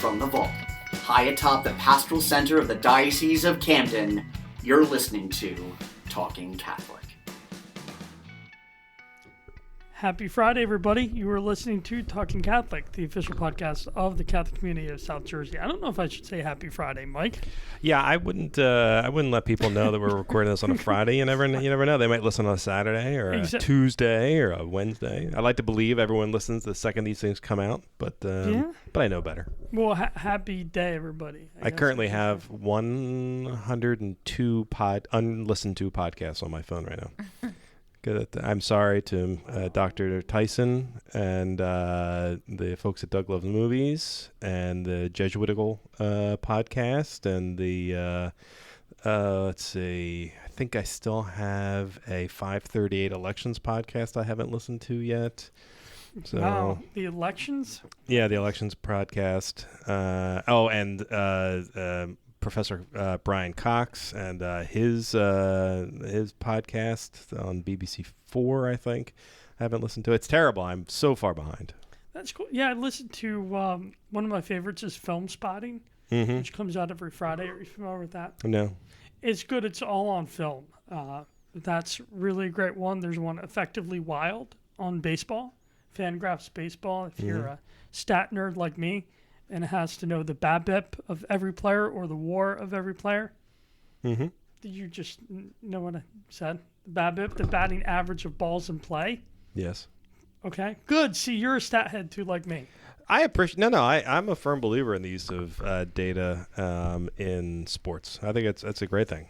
from the vault, high atop the pastoral center of the Diocese of Camden, you're listening to Talking Catholic. Happy Friday, everybody. You are listening to Talking Catholic, the official podcast of the Catholic community of South Jersey. I don't know if I should say Happy Friday, Mike. Yeah, I wouldn't let people know that we're recording this on a Friday. You never know. They might listen on a Saturday or a Tuesday or a Wednesday. I like to believe everyone listens the second these things come out, but I know better. Well, happy day, everybody. I currently have 102 unlistened to podcasts on my phone right now. I'm sorry to Dr. Tyson and the folks at Doug Loves Movies and the Jesuitical podcast and the, let's see, I think I still have a 538 Elections podcast I haven't listened to yet. So, wow, the elections? Yeah, the Elections podcast. And Professor Brian Cox and his podcast on BBC 4, I think. I haven't listened to it. It's terrible. I'm so far behind. That's cool. Yeah, I listened to one of my favorites is Film Spotting, which comes out every Friday. Are you familiar with that? No. It's good. It's all on film. That's really a great one. There's one, Effectively Wild, on baseball, Fangraphs baseball, if you're a stat nerd like me. And it has to know the BABIP of every player or the WAR of every player. Mm-hmm. Did you just know what I said? The BABIP, the batting average of balls in play. Yes. Okay, good. See, you're a stat head too, like me. I appreciate. I'm a firm believer in the use of data in sports. I think it's a great thing.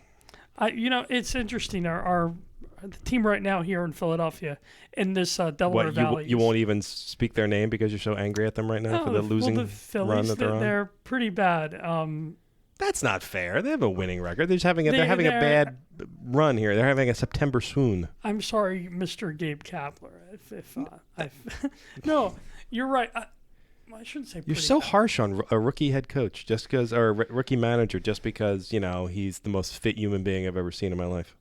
It's interesting. Our the team right now here in Philadelphia in this Delaware Valley. You won't even speak their name because you're so angry at them right now for the losing the Phillies, run that they're on? They're pretty bad. That's not fair. They have a winning record. They're having a bad run here. They're having a September swoon. I'm sorry, Mr. Gabe Kapler. No, you're right. I shouldn't say. You're so harsh on a rookie head coach or rookie manager just because he's the most fit human being I've ever seen in my life.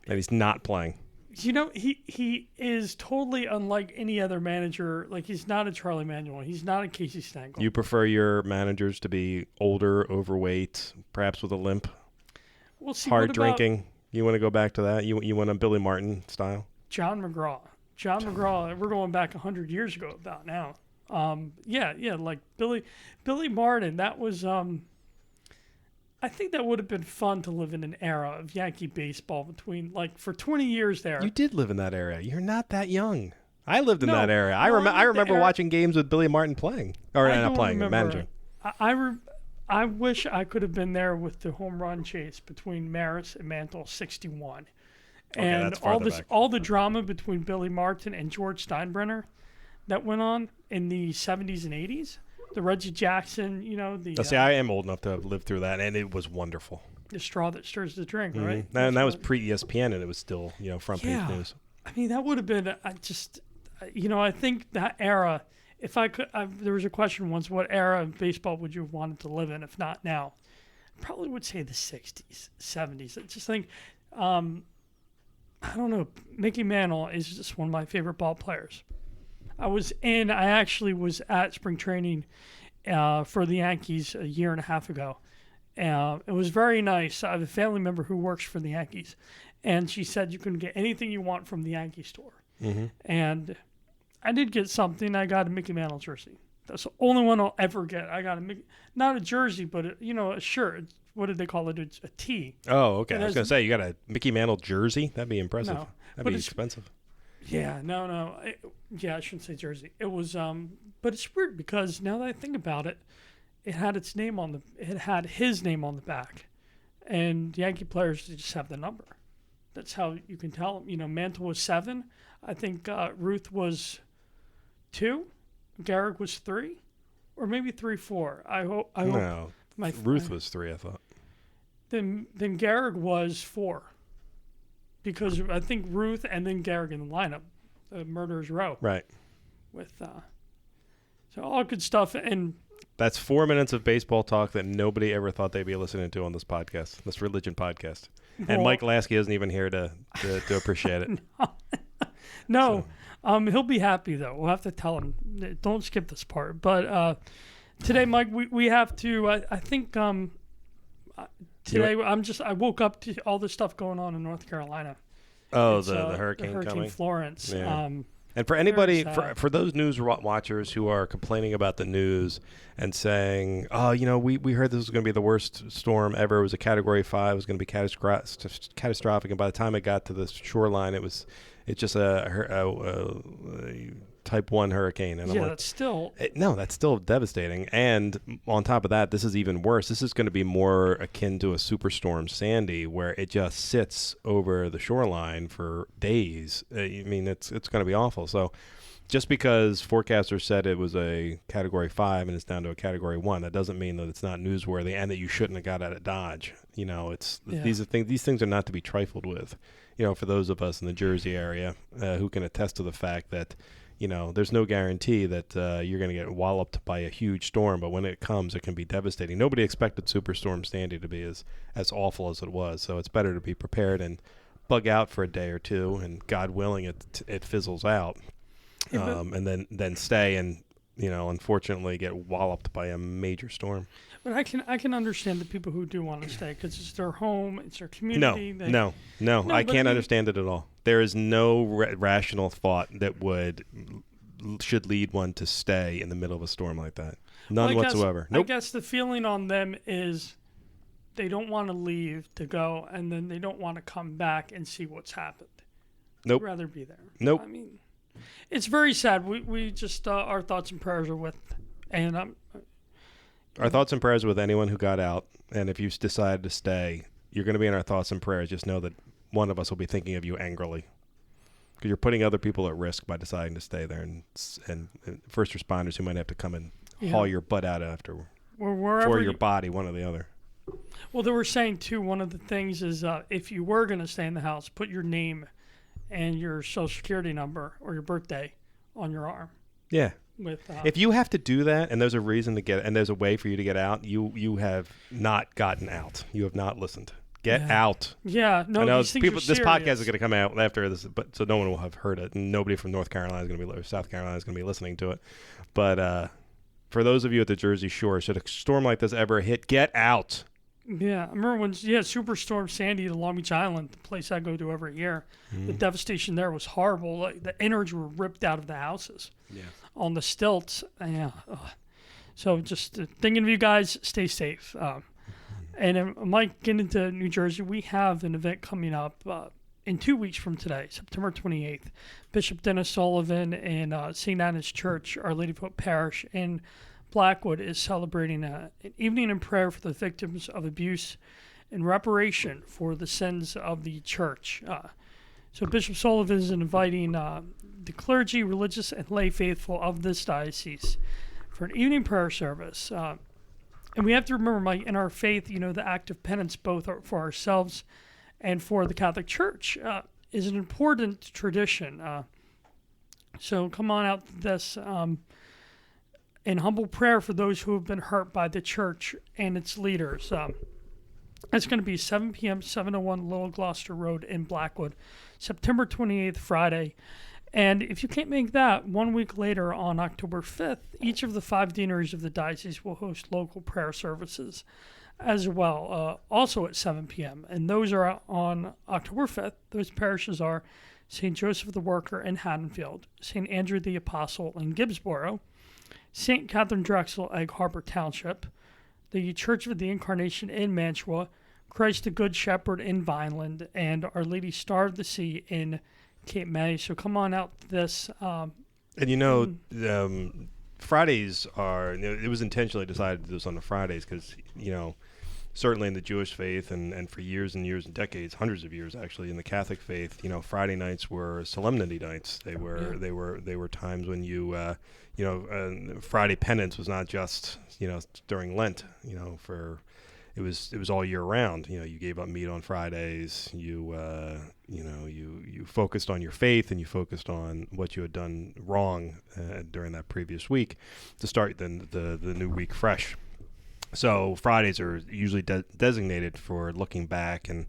And he's not playing. He is totally unlike any other manager. Like, he's not a Charlie Manuel. He's not a Casey Stengel. You prefer your managers to be older, overweight, perhaps with a limp, hard drinking. You want to go back to that? You want a Billy Martin style? John McGraw. We're going back 100 years ago about now. Like Billy Martin. That was I think that would have been fun to live in an era of Yankee baseball between, for 20 years there. You did live in that era. You're not that young. I lived in that era. I remember watching games with Billy Martin playing. Or not playing, managing. I wish I could have been there with the home run chase between Maris and Mantle, 61. And all the drama between Billy Martin and George Steinbrenner that went on in the 70s and 80s. The Reggie Jackson, I am old enough to have lived through that, and it was wonderful. The straw that stirs the drink, right? And that was pre-ESPN, and it was still, front page news. I mean, that would have been, I think that era, if I could, there was a question once, what era of baseball would you have wanted to live in, if not now? I probably would say the 60s, 70s. I just think, I don't know, Mickey Mantle is just one of my favorite ball players. I actually was at spring training for the Yankees a year and a half ago. It was very nice. I have a family member who works for the Yankees, and she said you can get anything you want from the Yankee store. Mm-hmm. And I did get something. I got a Mickey Mantle jersey. That's the only one I'll ever get. I got not a jersey, but a shirt. What did they call it? It's a tee. Oh, okay. I was going to say, you got a Mickey Mantle jersey? That'd be impressive. No, that'd be expensive. Yeah, no. I shouldn't say jersey. It was, but it's weird because now that I think about it, it had his name on the back, and Yankee players just have the number. That's how you can tell them. Mantle was 7. I think Ruth was 2. Gehrig was 3, or maybe 3-4. I hope. No, Ruth was 3. I thought. Then Gehrig was 4. Because I think Ruth and then Gehrig in the lineup, Murderers Row. Right. With so all good stuff. And that's 4 minutes of baseball talk that nobody ever thought they'd be listening to on this podcast, this religion podcast. And Mike Lasky isn't even here to appreciate it. No. He'll be happy, though. We'll have to tell him. Don't skip this part. But Today, Mike, we have to. I think today I woke up to all this stuff going on in North Carolina. Oh, It's, the hurricane Hurricane coming. Florence. Yeah. And for anybody, sad. for those news watchers who are complaining about the news and saying, oh, we heard this was going to be the worst storm ever. It was a Category 5. It was going to be catastrophic. And by the time it got to the shoreline, it's just a Type 1 hurricane. And that's still... that's still devastating. And on top of that, this is even worse. This is going to be more akin to a superstorm Sandy, where it just sits over the shoreline for days. It's going to be awful. So just because forecasters said it was a Category 5 and it's down to a Category 1, that doesn't mean that it's not newsworthy and that you shouldn't have got out of Dodge. These things are not to be trifled with. For those of us in the Jersey area who can attest to the fact that there's no guarantee that you're going to get walloped by a huge storm, but when it comes, it can be devastating. Nobody expected Superstorm Sandy to be as awful as it was, so it's better to be prepared and bug out for a day or two, and God willing, it fizzles out, and then stay and unfortunately get walloped by a major storm. But I can understand the people who do want to stay because it's their home, it's their community. No, I can't understand it at all. There is no rational thought that should lead one to stay in the middle of a storm like that. None whatsoever. Nope. I guess the feeling on them is they don't want to leave to go, and then they don't want to come back and see what's happened. Nope. They'd rather be there. Nope. It's very sad. We just our thoughts and prayers are with, and our thoughts and prayers with anyone who got out, and if you decide to stay, you're going to be in our thoughts and prayers. Just know that one of us will be thinking of you angrily, because you're putting other people at risk by deciding to stay there, and first responders who might have to come and haul your butt out after, or your body, one or the other. Well, they were saying too. One of the things is if you were going to stay in the house, put your name and your social security number or your birthday on your arm. Yeah. If you have to do that, and there's a reason to get, and there's a way for you to get out, you have not gotten out. You have not listened. Get out. Yeah, no. I know these things are this serious. podcast is going to come out after this, but so no one will have heard it, and nobody from North Carolina is going to be, or South Carolina is going to be listening to it. But for those of you at the Jersey Shore, should a storm like this ever hit, get out. Yeah, I remember when Superstorm Sandy to Long Beach Island, the place I go to every year. The devastation there was horrible. Like, the innards were ripped out of the houses. Yeah. On the stilts. Yeah. So just thinking of you guys, stay safe. And Mike, getting into New Jersey, we have an event coming up in 2 weeks from today, September 28th. Bishop Dennis Sullivan and St. Anna's Church, Our Lady of Hope Parish in Blackwood is celebrating an evening in prayer for the victims of abuse and reparation for the sins of the church. So Bishop Sullivan is inviting the clergy, religious, and lay faithful of this diocese for an evening prayer service. And we have to remember, Mike, in our faith, the act of penance, both for ourselves and for the Catholic Church, is an important tradition. So come on out to this in humble prayer for those who have been hurt by the church and its leaders. It's going to be 7 p.m., 701 Little Gloucester Road in Blackwood, September 28th, Friday. And if you can't make that, 1 week later on October 5th, each of the 5 deaneries of the diocese will host local prayer services as well, also at 7 p.m. And those are on October 5th. Those parishes are St. Joseph the Worker in Haddonfield, St. Andrew the Apostle in Gibbsboro, St. Catherine Drexel, Egg Harbor Township, the Church of the Incarnation in Mantua, Christ the Good Shepherd in Vineland, and Our Lady Star of the Sea in Cape May. So come on out to this. Fridays are, it was intentionally decided to do this on the Fridays because, certainly in the Jewish faith and for years and years and decades, hundreds of years actually, in the Catholic faith, Friday nights were solemnity nights. They were times when Friday penance was not just, during Lent, it was all year round. You gave up meat on Fridays. You focused on your faith and you focused on what you had done wrong during that previous week to start the new week fresh. So Fridays are usually designated for looking back and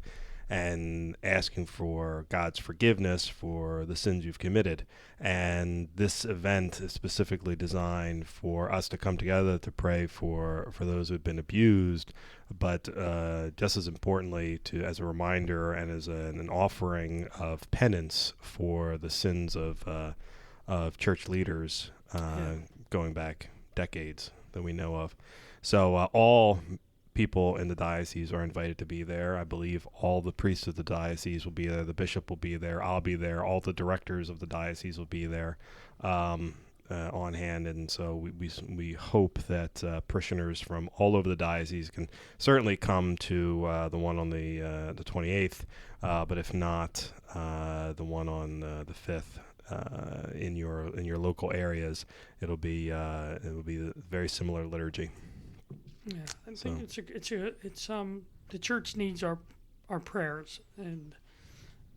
and asking for God's forgiveness for the sins you've committed. And this event is specifically designed for us to come together to pray for those who've been abused, but just as importantly, as a reminder and as an offering of penance for the sins of church leaders going back decades that we know of. So all people in the diocese are invited to be there. I believe all the priests of the diocese will be there. The bishop will be there. I'll be there. All the directors of the diocese will be there on hand. And so we hope that parishioners from all over the diocese can certainly come to the one on the 28th, but if not, the one on the 5th in your local areas. It'll be a very similar liturgy. Yeah, I think it's the church needs our prayers, and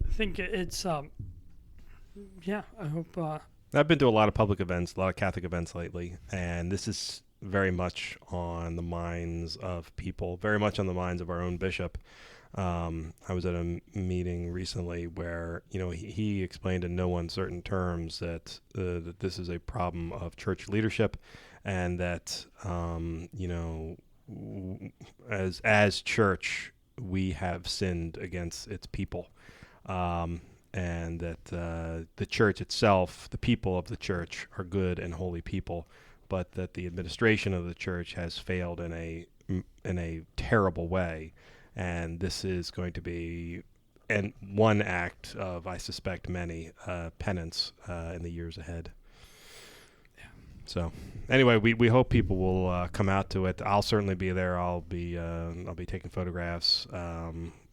I think it's I hope. I've been to a lot of public events, a lot of Catholic events lately, and this is very much on the minds of people, very much on the minds of our own bishop. I was at a meeting recently where he explained in no uncertain terms that this is a problem of church leadership, and that as church we have sinned against its people, and that the church itself, the people of the church, are good and holy people, but that the administration of the church has failed in a terrible way. And this is going to be one act of, I suspect, many penance in the years ahead. Yeah. So, anyway, we hope people will come out to it. I'll certainly be there. I'll be taking photographs. We're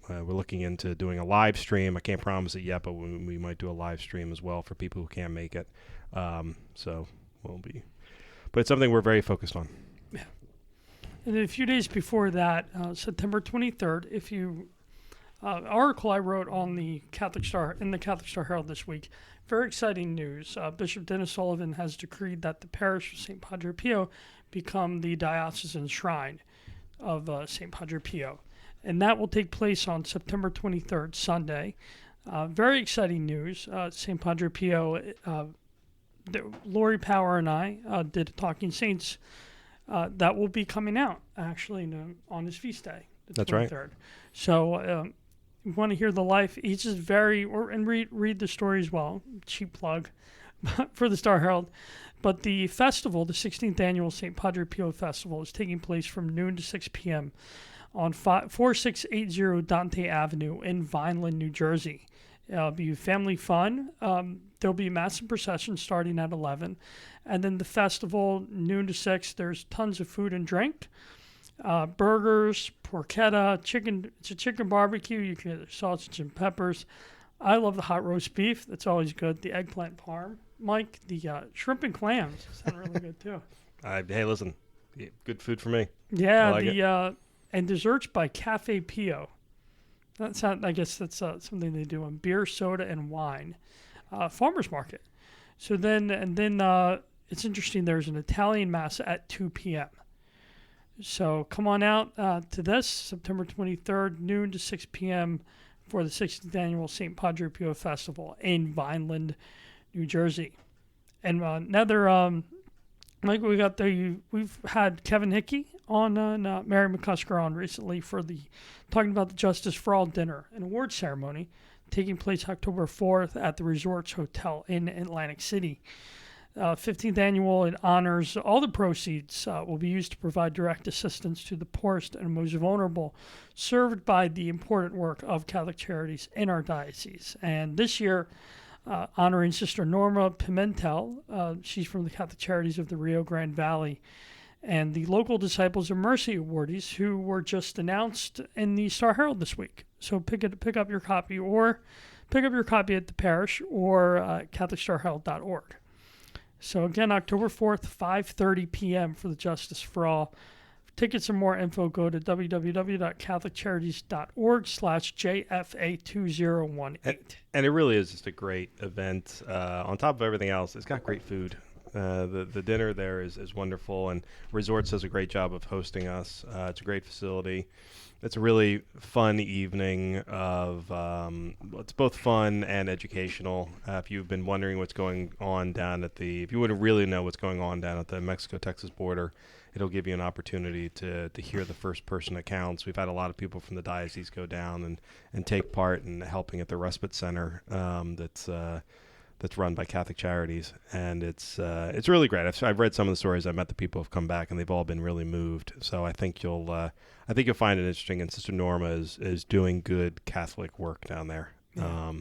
looking into doing a live stream. I can't promise it yet, but we might do a live stream as well for people who can't make it. So we'll be, but it's something we're very focused on. Yeah. And then a few days before that, September 23rd, if you article I wrote on the Catholic Star Herald this week, very exciting news. Bishop Dennis Sullivan has decreed that the parish of St. Padre Pio become the diocesan shrine of St. Padre Pio. And that will take place on September 23rd, Sunday. Very exciting news. St. Padre Pio, Lori Power and I did a Talking Saints that will be coming out, actually, on his feast day, the 23rd. That's right. So you want to hear the life. He's just and read the story as well. Cheap plug for the Star Herald. But the festival, the 16th annual St. Padre Pio Festival, is taking place from noon to 6 p.m. on 4680 Dante Avenue in Vineland, New Jersey. It'll be family fun. There'll be a massive procession starting at 11. And then the festival, noon to 6, there's tons of food and drink. Burgers, porchetta, chicken. It's a chicken barbecue. You can get sausage and peppers. I love the hot roast beef. That's always good. The eggplant parm. Mike, the shrimp and clams sound really good too. Hey, listen, good food for me. Yeah, and desserts by Cafe Pio. I guess that's something they do on beer, soda, and wine. Farmers market. So then it's interesting. There's an Italian mass at 2 p.m. So come on out to this September 23rd, noon to 6 p.m. for the 16th annual St. Padre Pio Festival in Vineland, New Jersey. And another, like we got there, we've had Kevin Hickey on and Mary McCusker on recently talking about the Justice for All dinner and award ceremony taking place October 4th at the Resorts Hotel in Atlantic City. 15th annual, it honors all the proceeds will be used to provide direct assistance to the poorest and most vulnerable served by the important work of Catholic Charities in our diocese. And this year, honoring Sister Norma Pimentel. She's from the Catholic Charities of the Rio Grande Valley. And the local Disciples of Mercy awardees who were just announced in the Star Herald this week. So pick up your copy at the Parish or CatholicStarHerald.org. So again, October 4th, 5:30 p.m. for the Justice for All. For tickets and more info, go to www.catholiccharities.org/JFA2018. And it really is just a great event. On top of everything else, it's got great food. The dinner there is wonderful, and Resorts does a great job of hosting us. It's a great facility. It's a really fun evening of it's both fun and educational. If you've been wondering what's going on if you want to really know what's going on down at the Mexico-Texas border, it'll give you an opportunity to hear the first-person accounts. We've had a lot of people from the diocese go down and take part in helping at the respite center that's run by Catholic Charities, and it's really great. I've read some of the stories. I've met the people who've come back, and they've all been really moved. So I think you'll find it interesting. And Sister Norma is doing good Catholic work down there. Yeah.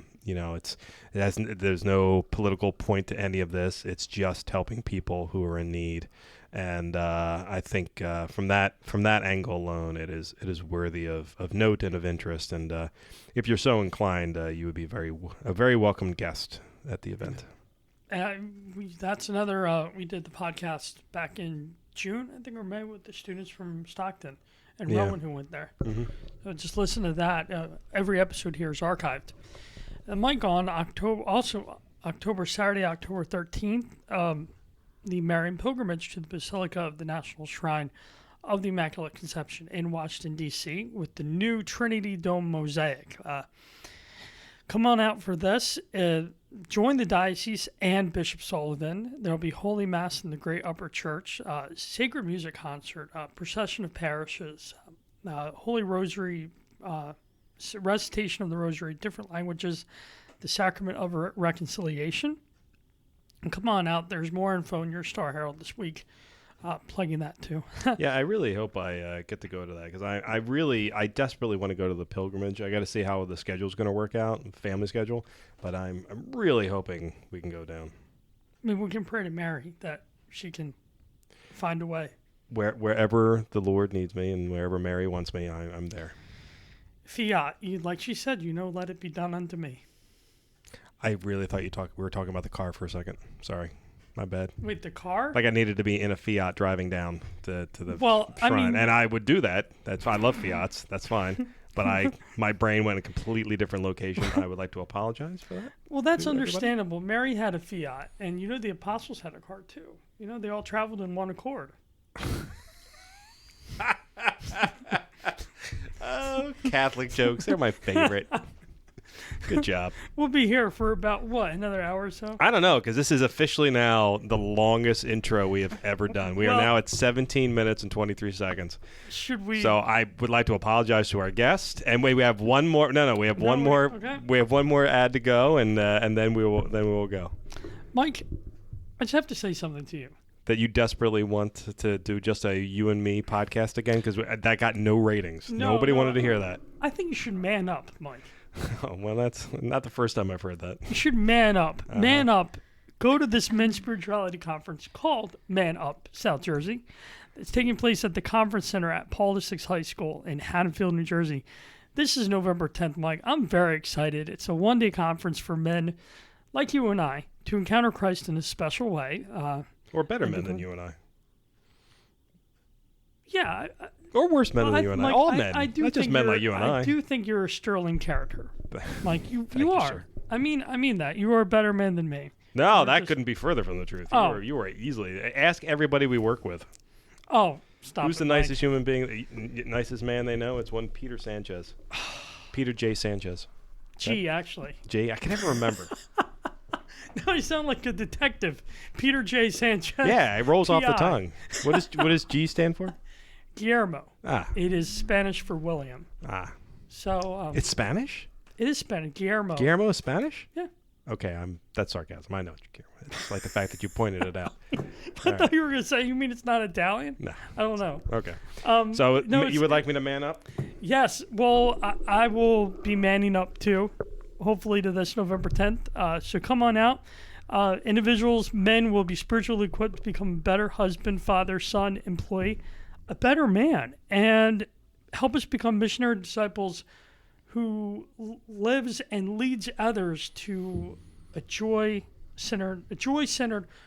There's no political point to any of this. It's just helping people who are in need, and I think from that angle alone, it is worthy of note and of interest. And if you're so inclined, you would be a very welcome guest at the event. That's another. We did the podcast back in June, I think, or May, with the students from Stockton and Rowan who went there. Mm-hmm. So just listen to that. Every episode here is archived. And Mike, on Saturday, October 13th, the Marian pilgrimage to the Basilica of the National Shrine of the Immaculate Conception in Washington, D.C., with the new Trinity Dome mosaic. Come on out for this. Join the diocese and Bishop Sullivan. There will be Holy Mass in the Great Upper Church, sacred music concert, procession of parishes, Holy Rosary, recitation of the Rosary, different languages, the Sacrament of Reconciliation. And come on out. There's more info in your Star Herald this week. Plugging that too. Yeah, I really hope I get to go to that, because I desperately want to go to the pilgrimage. I got to see how the schedule's going to work out, family schedule, but I'm really hoping we can go down. I mean, we can pray to Mary that she can find a way. Wherever the Lord needs me and wherever Mary wants me, I'm there. Fiat, like she said, let it be done unto me. I really thought we were talking about the car for a second. Sorry. My bad. Wait, the car? Like I needed to be in a Fiat driving down to the shrine. And I would do that. That's fine. I love Fiats. That's fine. But my brain went in a completely different location. I would like to apologize for that. Well, that's understandable. Mary had a Fiat, and the apostles had a car too. They all traveled in one accord. Oh, Catholic jokes. They're my favorite. Good job. We'll be here for about, another hour or so? I don't know, because this is officially now the longest intro we have ever done. We are now at 17 minutes and 23 seconds. Should we? So I would like to apologize to our guest. And we have one more. No, we have one more. Okay. We have one more ad to go, and then we will go. Mike, I just have to say something to you. That you desperately want to do just a you and me podcast again, because that got no ratings. Nobody wanted to hear that. I think you should man up, Mike. Oh, well, that's not the first time I've heard that. You should man up. Man up. Go to this men's spirituality conference called Man Up, South Jersey. It's taking place at the Conference Center at Paul VI High School in Haddonfield, New Jersey. This is November 10th, Mike. I'm very excited. It's a one-day conference for men like you and I to encounter Christ in a special way. Or better men than you and I. Yeah. Or worse men than you and I. All men. Not just men like you and I. I do think you're a sterling character. Like you are. Sir. I mean that. You are a better man than me. No, that couldn't be further from the truth. You were easily. Ask everybody we work with. Oh, stop. Who's the nicest human being, nicest man they know? It's one Peter Sanchez. Peter J. Sanchez. Actually. J. I can never remember. No, you sound like a detective. Peter J. Sanchez. Yeah, it rolls off the tongue. What does G stand for? Guillermo. It is Spanish for William. So it's Spanish? It is Spanish. Guillermo. Guillermo is Spanish? Yeah. Okay, that's sarcasm. I know what you care. It's like the fact that you pointed it out. I thought you were going to say, you mean it's not Italian? No. I don't know. Okay. So you would like me to man up? Yes. Well, I will be manning up too, hopefully to this November 10th. So come on out. Individuals, men will be spiritually equipped to become a better husband, father, son, employee, a better man, and help us become missionary disciples who lives and leads others to a joy-centered,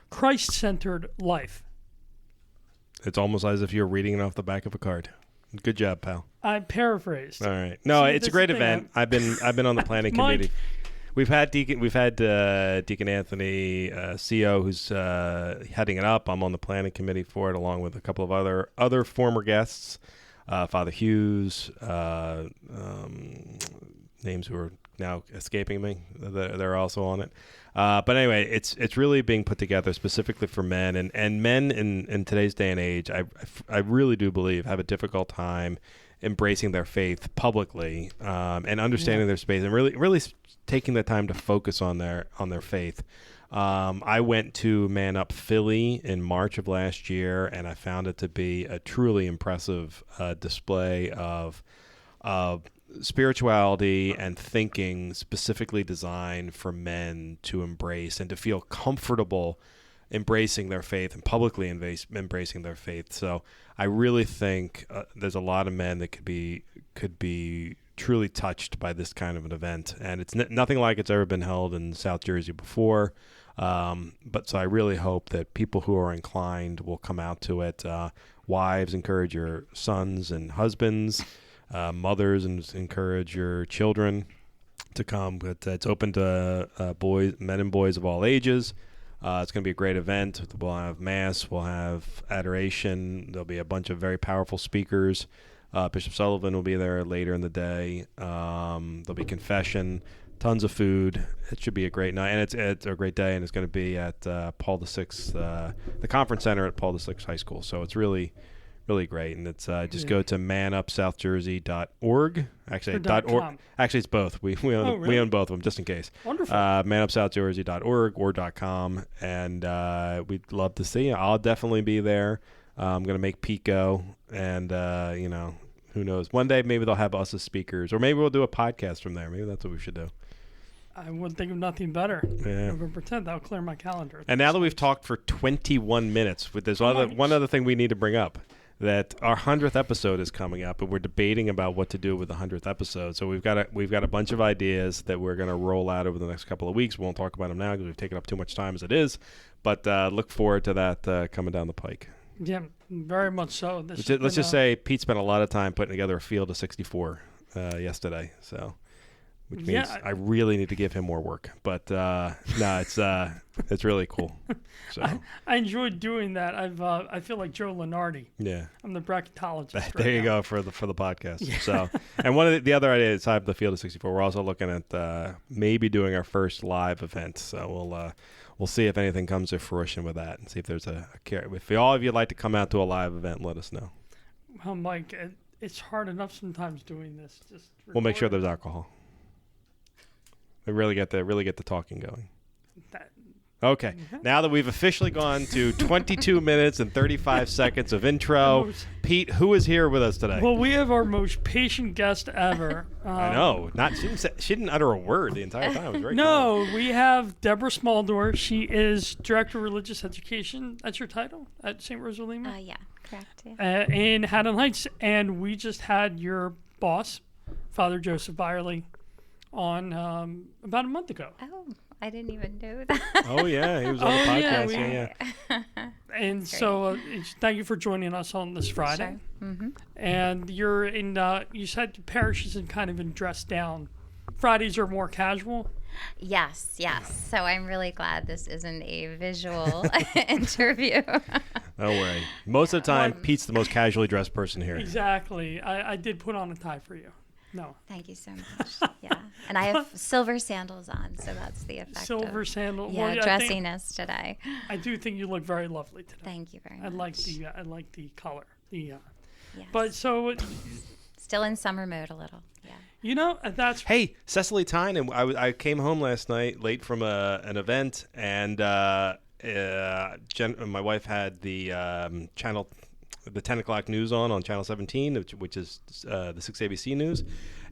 Christ-centered life. It's almost as if you're reading it off the back of a card. Good job, pal. I paraphrased. All right. No, it's a great event. I've been on the planning committee. we've had Deacon Anthony, CO, who's heading it up. I'm on the planning committee for it, along with a couple of other former guests, Father Hughes, names who are now escaping me. They're also on it. But anyway, it's really being put together specifically for men, and men in today's day and age, I really do believe have a difficult time embracing their faith publicly, and understanding their space, and really taking the time to focus on their faith. I went to Man Up Philly in March of last year, and I found it to be a truly impressive display of spirituality and thinking specifically designed for men to embrace and to feel comfortable embracing their faith and publicly embracing their faith. So I really think there's a lot of men that could be truly touched by this kind of an event, and it's nothing like it's ever been held in South Jersey before. But so I really hope that people who are inclined will come out to it. Wives, encourage your sons and husbands. Mothers, and encourage your children to come. But it's open to men and boys of all ages. It's going to be a great event. We'll have mass. We'll have adoration. There'll be a bunch of very powerful speakers. Bishop Sullivan will be there later in the day. There'll be confession, tons of food. It should be a great night, and it's a great day. And it's going to be at Paul VI, the conference center at Paul VI High School. So it's really great, and it's just go to manupsouthjersey.org. Actually, .org. Actually, it's both. We own both of them, just in case. Wonderful. Manupsouthjersey.org or .com, and we'd love to see you. I'll definitely be there. I'm gonna make Pete go, and who knows? One day maybe they'll have us as speakers, or maybe we'll do a podcast from there. Maybe that's what we should do. I wouldn't think of nothing better. Yeah. November 10th, that'll clear my calendar. And now that we've talked for 21 minutes, there's one other thing we need to bring up. That our 100th episode is coming up, and we're debating about what to do with the 100th episode. So we've got a bunch of ideas that we're going to roll out over the next couple of weeks. We won't talk about them now because we've taken up too much time as it is. But look forward to that coming down the pike. Yeah, very much so. Let's just say Pete spent a lot of time putting together a field of 64 yesterday. So, which means I really need to give him more work. But no, it's really cool. So I enjoyed doing that. I feel like Joe Lenardi. Yeah, I'm the bracketologist. There you go for the podcast. Yeah. So, and one of the other ideas aside the field of 64, we're also looking at maybe doing our first live event. So we'll see if anything comes to fruition with that, and see if there's a care. If all of you'd like to come out to a live event, let us know. Well, Mike, it's hard enough sometimes doing this. We'll make sure there's alcohol. We really get the talking going. Okay, now that we've officially gone to 22 minutes and 35 seconds of intro, Pete, who is here with us today? Well, we have our most patient guest ever. I know. She didn't utter a word the entire time. It was very calm. We have Deborah Smaldore. She is Director of Religious Education. That's your title at St. Rose of Lima? Yeah, correct. Yeah. In Haddon Heights. And we just had your boss, Father Joseph Byerly, on about a month ago. Oh, I didn't even know that. Oh, yeah. He was on the podcast. Yeah. And so thank you for joining us on this Friday. Sure. Mm-hmm. And you're in, you said Parish is kind of in dress down. Fridays are more casual? Yes. So I'm really glad this isn't a visual interview. Don't worry. Most of the time, Pete's the most casually dressed person here. Exactly. I did put on a tie for you. No. Thank you so much. Yeah. And I have silver sandals on, so that's the effect. Silver sandals. Yeah, dressiness today. I do think you look very lovely today. Thank you very much. I like the color. Yes. But so still in summer mode a little. Yeah. You know, that's Hey, Cecily Tyne, and I came home last night late from an event, and my wife had the channel, the 10 o'clock news on Channel 17, which is the 6 ABC news,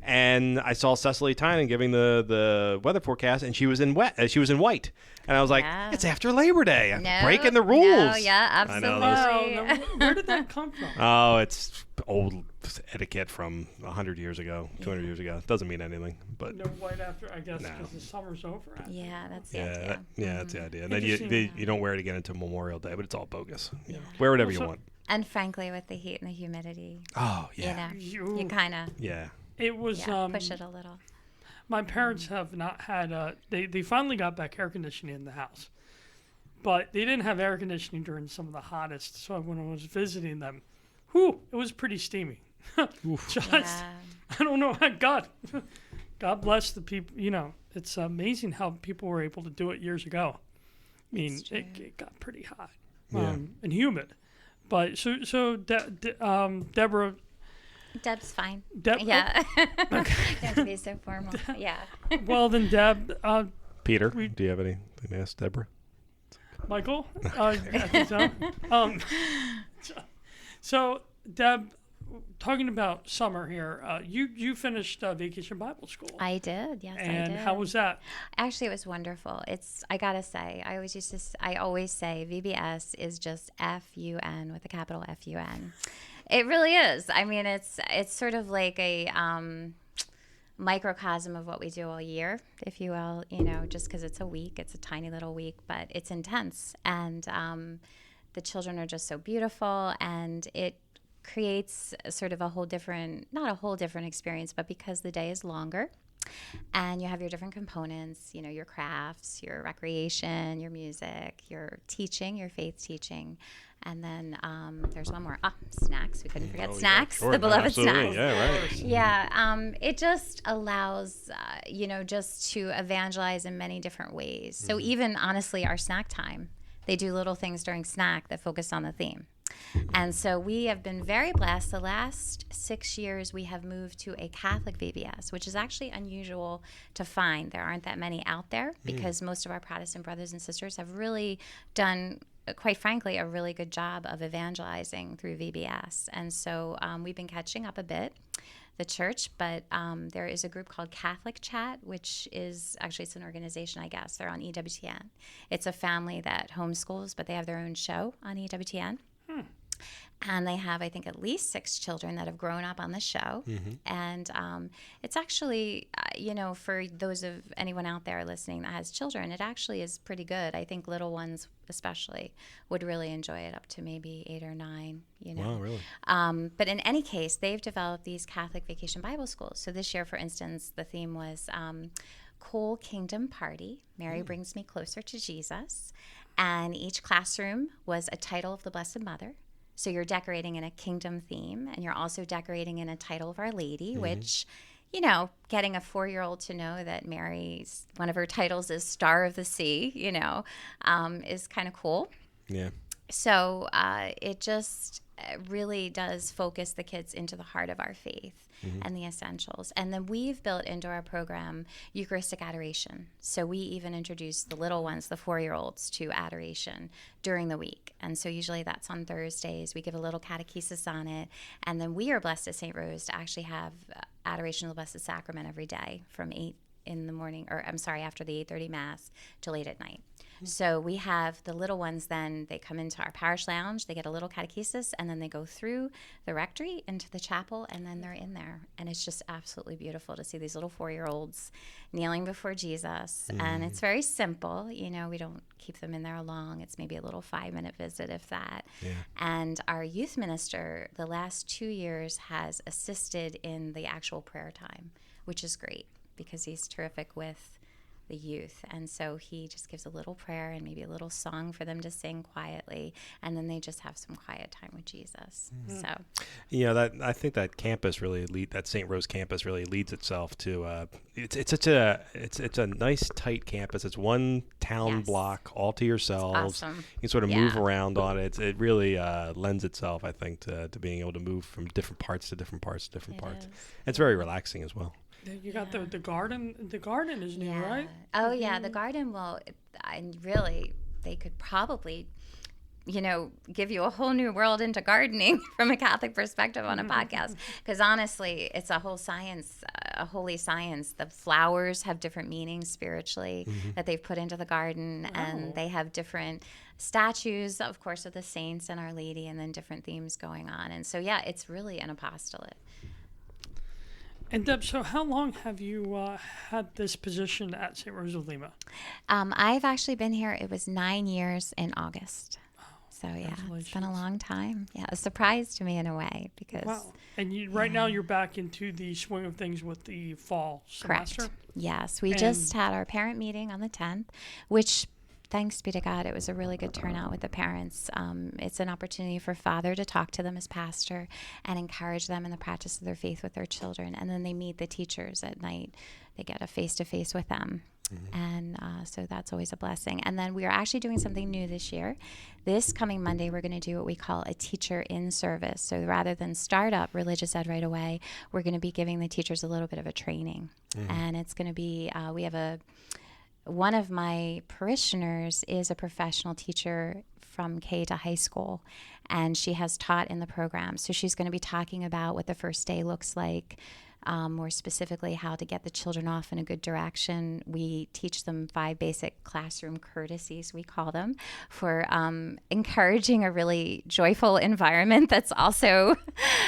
and I saw Cecily Tynan giving the weather forecast, and she was in white, and I was like, it's after Labor Day, breaking the rules. No, yeah, absolutely. Wow, where did that come from? Oh, it's old etiquette from 100 years ago, 200 years ago. It doesn't mean anything, but no white after, I guess, because the summer's over. Yeah, that's the idea. That's the idea. And then you don't wear it again until Memorial Day, but it's all bogus. Yeah. Wear whatever you want. And frankly, with the heat and the humidity, oh yeah, you kind of It was push it a little. My parents have not had they finally got back air conditioning in the house, but they didn't have air conditioning during some of the hottest. So when I was visiting them, it was pretty steamy. Just, Yeah. I don't know. God bless the people. You know, it's amazing how people were able to do it years ago. I mean, it got pretty hot and humid. But Deborah. Deb's fine. Deb, Yeah. Okay. Don't have to be so formal. Yeah. Well, then, Deb. Peter, do you have anything to ask Deborah? Michael? I think so. So, Deb, talking about summer here, you finished Vacation Bible School. I did. Yes, I did. And how was that? Actually, it was wonderful. I gotta say, I always say VBS is just FUN with a capital FUN. It really is. I mean, it's sort of like a microcosm of what we do all year, if you will, you know, just because it's a week. It's a tiny little week, but it's intense. And the children are just so beautiful, and it creates sort of not a whole different experience, but because the day is longer and you have your different components, you know, your crafts, your recreation, your music, your teaching, your faith teaching. And then there's one more. Snacks. We couldn't forget snacks, sure. the beloved Absolutely. snacks. Yeah, right. Yeah, it just allows, just to evangelize in many different ways. So even, honestly, our snack time, they do little things during snack that focus on the theme. And so we have been very blessed. The last 6 years, we have moved to a Catholic VBS, which is actually unusual to find. There aren't that many out there because most of our Protestant brothers and sisters have really done, quite frankly, a really good job of evangelizing through VBS. And so we've been catching up a bit, the church, but there is a group called Catholic Chat, which is actually, it's an organization, I guess. They're on EWTN. It's a family that homeschools, but they have their own show on EWTN. And they have, I think, at least 6 children that have grown up on the show. And it's actually, for those of anyone out there listening that has children, it actually is pretty good. I think little ones especially would really enjoy it, up to maybe 8 or 9, Wow, really? But in any case, they've developed these Catholic Vacation Bible Schools. So this year, for instance, the theme was Cool Kingdom Party. Mary brings me closer to Jesus. And each classroom was a title of the Blessed Mother. So you're decorating in a kingdom theme, and you're also decorating in a title of Our Lady, which, getting a 4-year-old to know that Mary's, one of her titles is Star of the Sea, is kind of cool. Yeah. So it just really does focus the kids into the heart of our faith and the essentials. And then we've built into our program Eucharistic adoration. So we even introduce the little ones, the 4-year-olds, to adoration during the week. And so usually that's on Thursdays. We give a little catechesis on it. And then we are blessed at St. Rose to actually have adoration of the Blessed Sacrament every day from 8 in the morning, after the 8:30 Mass till 8 at night. So we have the little ones, then they come into our parish lounge, they get a little catechesis, and then they go through the rectory into the chapel, and then they're in there. And it's just absolutely beautiful to see these little 4-year-olds kneeling before Jesus. And it's very simple. We don't keep them in there long. It's maybe a little 5-minute visit, if that. Yeah. And our youth minister, the last 2 years, has assisted in the actual prayer time, which is great because he's terrific with the youth. And so he just gives a little prayer and maybe a little song for them to sing quietly, and then they just have some quiet time with Jesus. So I think that campus that St. Rose campus really leads itself to it's a nice tight campus. It's one town block all to yourselves. Awesome. You can sort of move around on it. It really lends itself, I think, to being able to move from different parts to different parts. It's very relaxing as well. You got the garden. The garden is new, right? Oh, yeah. The garden they could probably, give you a whole new world into gardening from a Catholic perspective on a podcast. Because honestly, it's a whole science, a holy science. The flowers have different meanings spiritually that they've put into the garden. Wow. And they have different statues, of course, of the saints and Our Lady, and then different themes going on. And so, it's really an apostolate. And Deb, so how long have you had this position at St. Rose of Lima? I've actually been here, it was 9 years in August. So yeah, it's been a long time. Yeah, a surprise to me in a way because. Wow. And right now you're back into the swing of things with the fall semester? Correct. Yes, we just had our parent meeting on the 10th, which, thanks be to God, it was a really good turnout with the parents. It's an opportunity for father to talk to them as pastor and encourage them in the practice of their faith with their children. And then they meet the teachers at night. They get a face-to-face with them. Mm-hmm. And so that's always a blessing. And then we are actually doing something new this year. This coming Monday, we're going to do what we call a teacher in service. So rather than start up religious ed right away, we're going to be giving the teachers a little bit of a training. Mm-hmm. And it's going to be, we have one of my parishioners is a professional teacher from K to high school, and she has taught in the program. So she's going to be talking about what the first day looks like, more specifically how to get the children off in a good direction. We teach them 5 basic classroom courtesies, we call them, for encouraging a really joyful environment that's also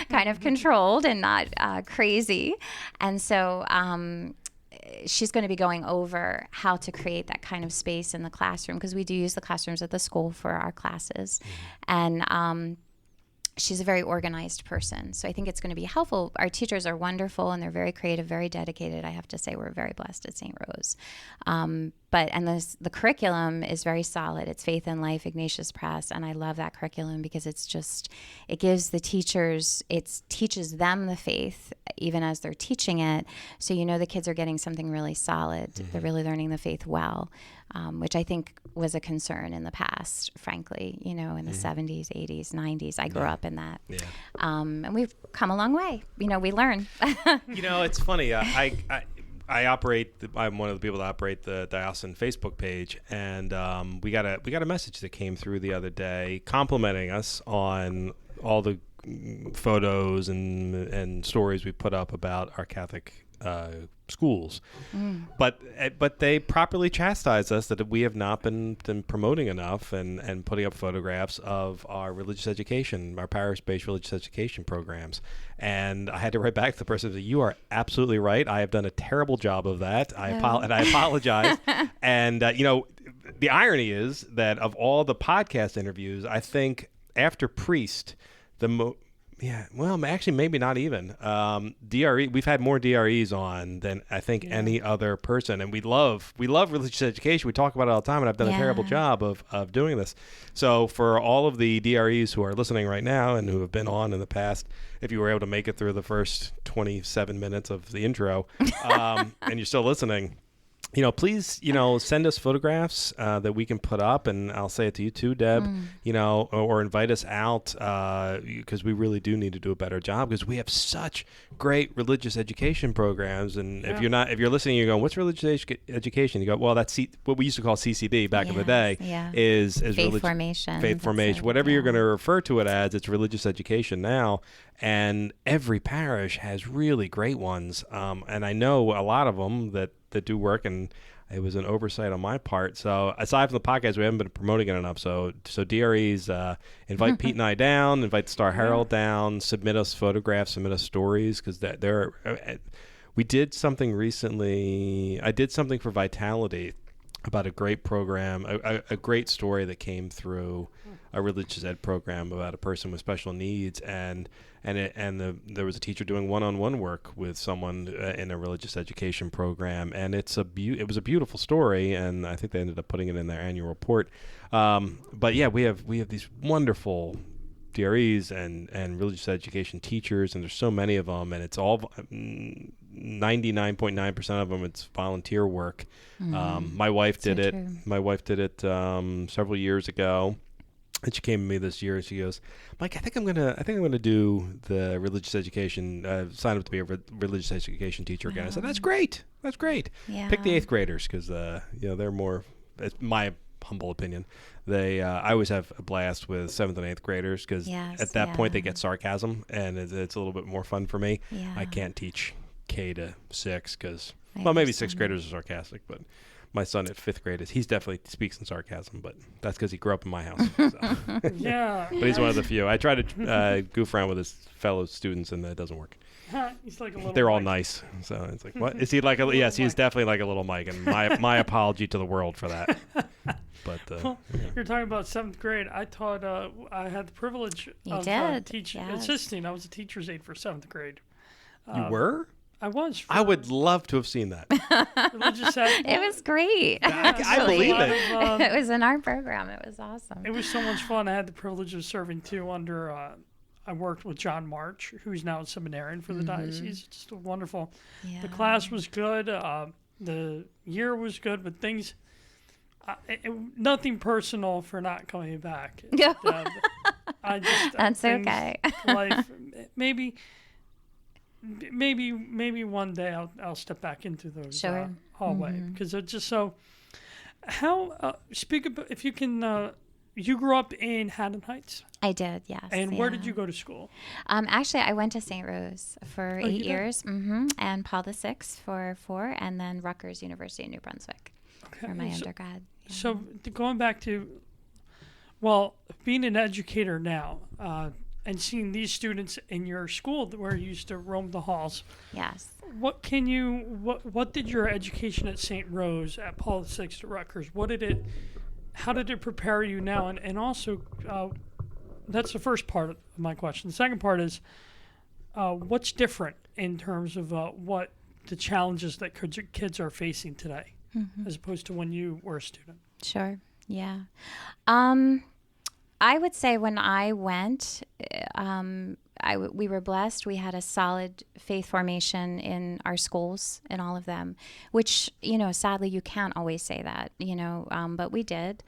kind of controlled and not crazy. And so she's going to be going over how to create that kind of space in the classroom, because we do use the classrooms at the school for our classes. And she's a very organized person. So I think it's going to be helpful. Our teachers are wonderful and they're very creative, very dedicated. I have to say we're very blessed at St. Rose. The curriculum is very solid. It's Faith and Life, Ignatius Press. And I love that curriculum because it gives the teachers, it teaches them the faith even as they're teaching it. So the kids are getting something really solid. Mm-hmm. They're really learning the faith well. Which I think was a concern in the past, frankly, in the 70s, 80s, 90s. I grew up in that. Yeah. And we've come a long way. We learn. It's funny. I'm one of the people that operate the diocesan Facebook page, and we got a message that came through the other day complimenting us on all the photos and stories we put up about our Catholic schools, but they properly chastised us that we have not been promoting enough and putting up photographs of our religious education, our parish-based religious education programs. And I had to write back to the person that you are absolutely right. I have done a terrible job of that. And I apologize. And the irony is that of all the podcast interviews, I think after Priest, actually, maybe not even. DRE, we've had more DREs on than I think any other person, and we love religious education. We talk about it all the time, and I've done a terrible job of doing this. So for all of the DREs who are listening right now and who have been on in the past, if you were able to make it through the first 27 minutes of the intro, and you're still listening, please, send us photographs that we can put up, and I'll say it to you too, Deb, or invite us out because we really do need to do a better job because we have such great religious education programs. And if you're listening, you're going, what's religious education? You go, well, that's what we used to call CCD back in the day is faith formation. Faith formation, whatever you're going to refer to it as, it's religious education now. And every parish has really great ones. And I know a lot of them that do work, and it was an oversight on my part. So aside from the podcast, we haven't been promoting it enough. So DREs, invite Pete and I down, invite the Star Herald down, submit us photographs, submit us stories, because we did something recently. I did something for Vitality about a great program, a great story that came through a religious ed program about a person with special needs, and there was a teacher doing one-on-one work with someone in a religious education program, and it was a beautiful story, and I think they ended up putting it in their annual report. But yeah, we have these wonderful DREs and religious education teachers, and there's so many of them, and it's all 99.9% of them it's volunteer work. My wife did it. True. My wife did it several years ago. And she came to me this year and she goes, Mike, I think I'm gonna do the religious education, sign up to be a religious education teacher again. I said, that's great. Yeah. Pick the 8th graders because they're more, it's my humble opinion. I always have a blast with 7th and 8th graders because at that point they get sarcasm and it's a little bit more fun for me. Yeah. I can't teach K to 6 because, maybe 6th graders are sarcastic, but my son at 5th grade he's definitely speaks in sarcasm, but that's because he grew up in my house. So. Yeah. But he's one of the few. I try to goof around with his fellow students, and that doesn't work. He's like a little They're Mike. all nice. So it's like, what? Is he like a yes, he's definitely like a little Mike, and my apology to the world for that. But Well, you're talking about 7th grade. I taught. I had the privilege of assisting. I was a teacher's aide for 7th grade. you were? I was. I would love to have seen that. Religious ed. It was great. I believe it. It was in our program. It was awesome. It was so much fun. I had the privilege of serving too under. I worked with John March, who's now a seminarian for the diocese. Just wonderful. Yeah. The class was good. The year was good, but things. Nothing personal for not coming back. I just. That's okay. Life, maybe one day I'll step back into those hallway because they're just so. How speak about if you can. You grew up in Haddon Heights. I did, yes. And where did you go to school? Actually, I went to St. Rose for 8 years, and Paul VI for 4, and then Rutgers University in New Brunswick for my undergrad. Yeah. So going back to, being an educator now and seeing these students in your school where you used to roam the halls. Yes. What did your education at St. Rose, at Paul VI, at Rutgers, how did it prepare you now? And also, that's the first part of my question. The second part is, what's different in terms of what the challenges that kids are facing today, as opposed to when you were a student? Sure. Yeah. I would say when I went, we were blessed. We had a solid faith formation in our schools, in all of them, which, sadly you can't always say that, but we did.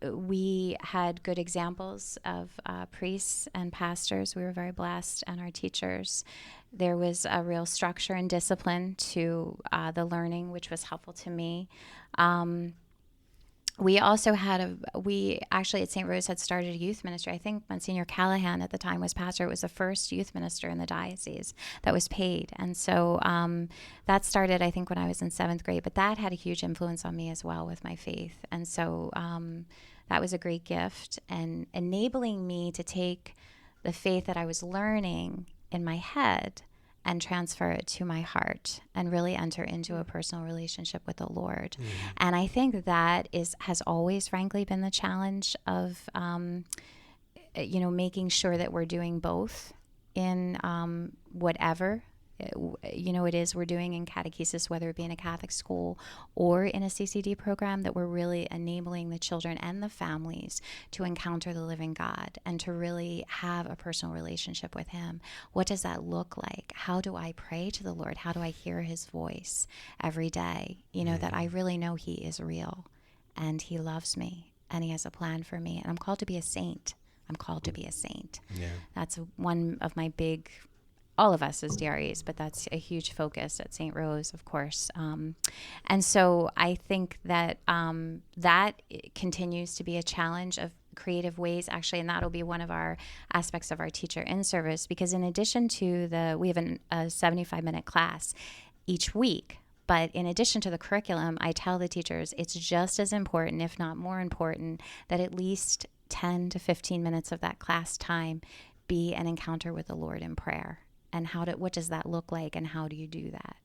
We had good examples of priests and pastors. We were very blessed, and our teachers. There was a real structure and discipline to the learning, which was helpful to me. We also we actually at St. Rose had started a youth ministry. I think Monsignor Callahan at the time was pastor. It was the first youth minister in the diocese that was paid. And so that started, I think, when I was in 7th grade. But that had a huge influence on me as well with my faith. And so that was a great gift, and enabling me to take the faith that I was learning in my head and transfer it to my heart and really enter into a personal relationship with the Lord. And I think that has always, frankly, been the challenge of, making sure that we're doing both in whatever, it is we're doing in catechesis, whether it be in a Catholic school or in a CCD program, that we're really enabling the children and the families to encounter the living God and to really have a personal relationship with Him. What does that look like? How do I pray to the Lord? How do I hear His voice every day? That I really know He is real and He loves me and He has a plan for me. And I'm called to be a saint. Yeah. That's one of my big, all of us as DREs, but that's a huge focus at St. Rose, of course. And so I think that that continues to be a challenge of creative ways, actually, and that'll be one of our aspects of our teacher in service, because in addition to we have a 75-minute class each week. But in addition to the curriculum, I tell the teachers it's just as important, if not more important, that at least 10 to 15 minutes of that class time be an encounter with the Lord in prayer. And what does that look like, and how do you do that?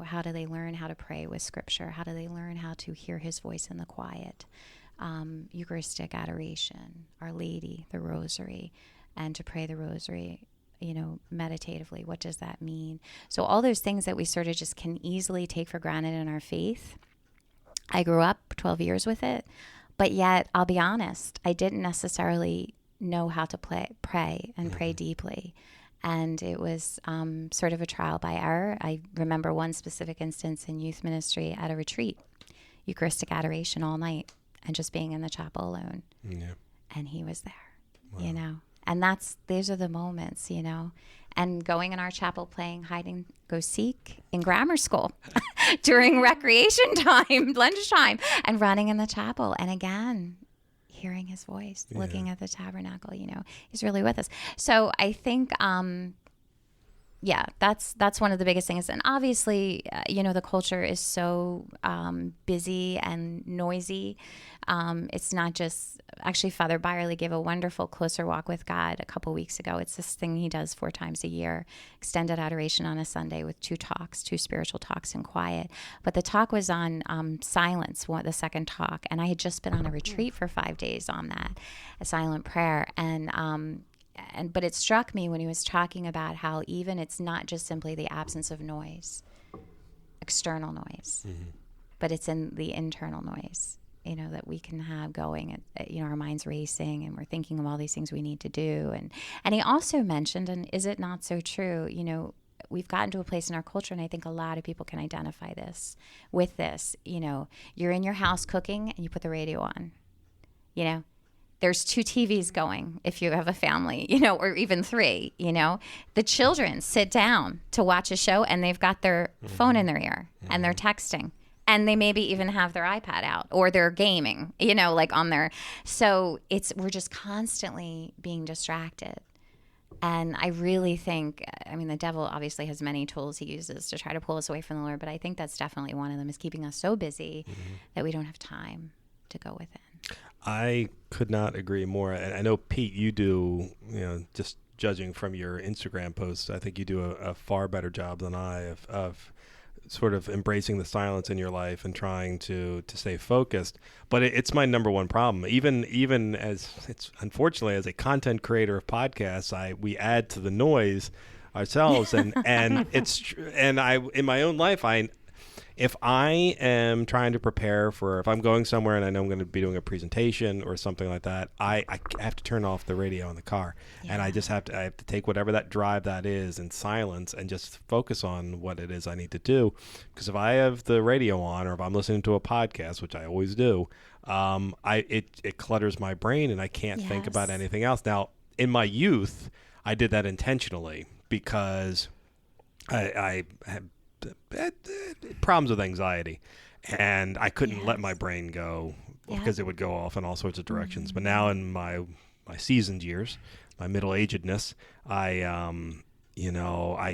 How do they learn how to pray with Scripture? How do they learn how to hear His voice in the quiet? Eucharistic adoration, Our Lady, the Rosary, and to pray the Rosary, meditatively. What does that mean? So all those things that we sort of just can easily take for granted in our faith. I grew up 12 years with it, but yet I'll be honest, I didn't necessarily know how to pray and pray deeply. And it was sort of a trial by error. I remember one specific instance in youth ministry at a retreat, Eucharistic adoration all night, and just being in the chapel alone. Yeah. And He was there, wow. And those are the moments, and going in our chapel playing hide and go seek in grammar school during recreation time, lunchtime, and running in the chapel. And again, hearing His voice, looking at the tabernacle, He's really with us. So I think Yeah, that's one of the biggest things. And obviously, the culture is so busy and noisy. It's not just, actually, Father Byerly gave a wonderful Closer Walk with God a couple weeks ago. It's this thing he does 4 times a year, extended adoration on a Sunday with 2 spiritual talks in quiet. But the talk was on silence, the second talk. And I had just been on a retreat for 5 days on that, a silent prayer. But it struck me when he was talking about how even it's not just simply the absence of noise, external noise, but it's in the internal noise, that we can have going, our minds racing and we're thinking of all these things we need to do. And he also mentioned, and is it not so true, we've gotten to a place in our culture, and I think a lot of people can identify with this, you're in your house cooking and you put the radio on, There's 2 TVs going if you have a family, or even 3, The children sit down to watch a show and they've got their phone in their ear and they're texting. And they maybe even have their iPad out or they're gaming, on their. So we're just constantly being distracted. And I really think, the devil obviously has many tools he uses to try to pull us away from the Lord, but I think that's definitely one of them, is keeping us so busy that we don't have time to go within. I could not agree more. And I know, Pete, you do, just judging from your Instagram posts, I think you do a far better job than I of sort of embracing the silence in your life and trying to stay focused. But it's my number one problem. Even as it's, unfortunately, as a content creator of podcasts, we add to the noise ourselves. And I, in my own life, if I am trying to prepare if I'm going somewhere and I know I'm going to be doing a presentation or something like that, I have to turn off the radio in the car. Yeah. And I have to take whatever that drive that is in silence and just focus on what it is I need to do. Because if I have the radio on, or if I'm listening to a podcast, which I always do, it clutters my brain and I can't think about anything else. Now, in my youth, I did that intentionally because I had problems with anxiety, and I couldn't let my brain go because it would go off in all sorts of directions. But now in my seasoned years, my middle-agedness, I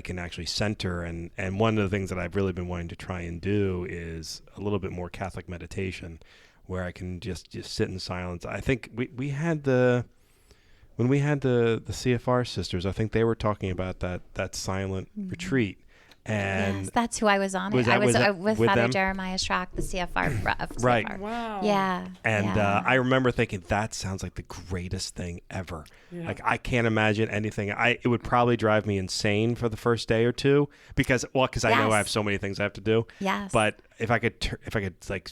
can actually center, and one of the things that I've really been wanting to try and do is a little bit more Catholic meditation, where I can just sit in silence. I think we had when we had the CFR sisters, I think they were talking about that silent retreat. And yes, that's who I was on. I was with Father them? Jeremiah Schrock, the CFR. Right. CFR. Wow. Yeah. And I remember thinking, that sounds like the greatest thing ever. Yeah. Like, I can't imagine anything. It would probably drive me insane for the first day or two because I know I have so many things I have to do. Yes. But if I could like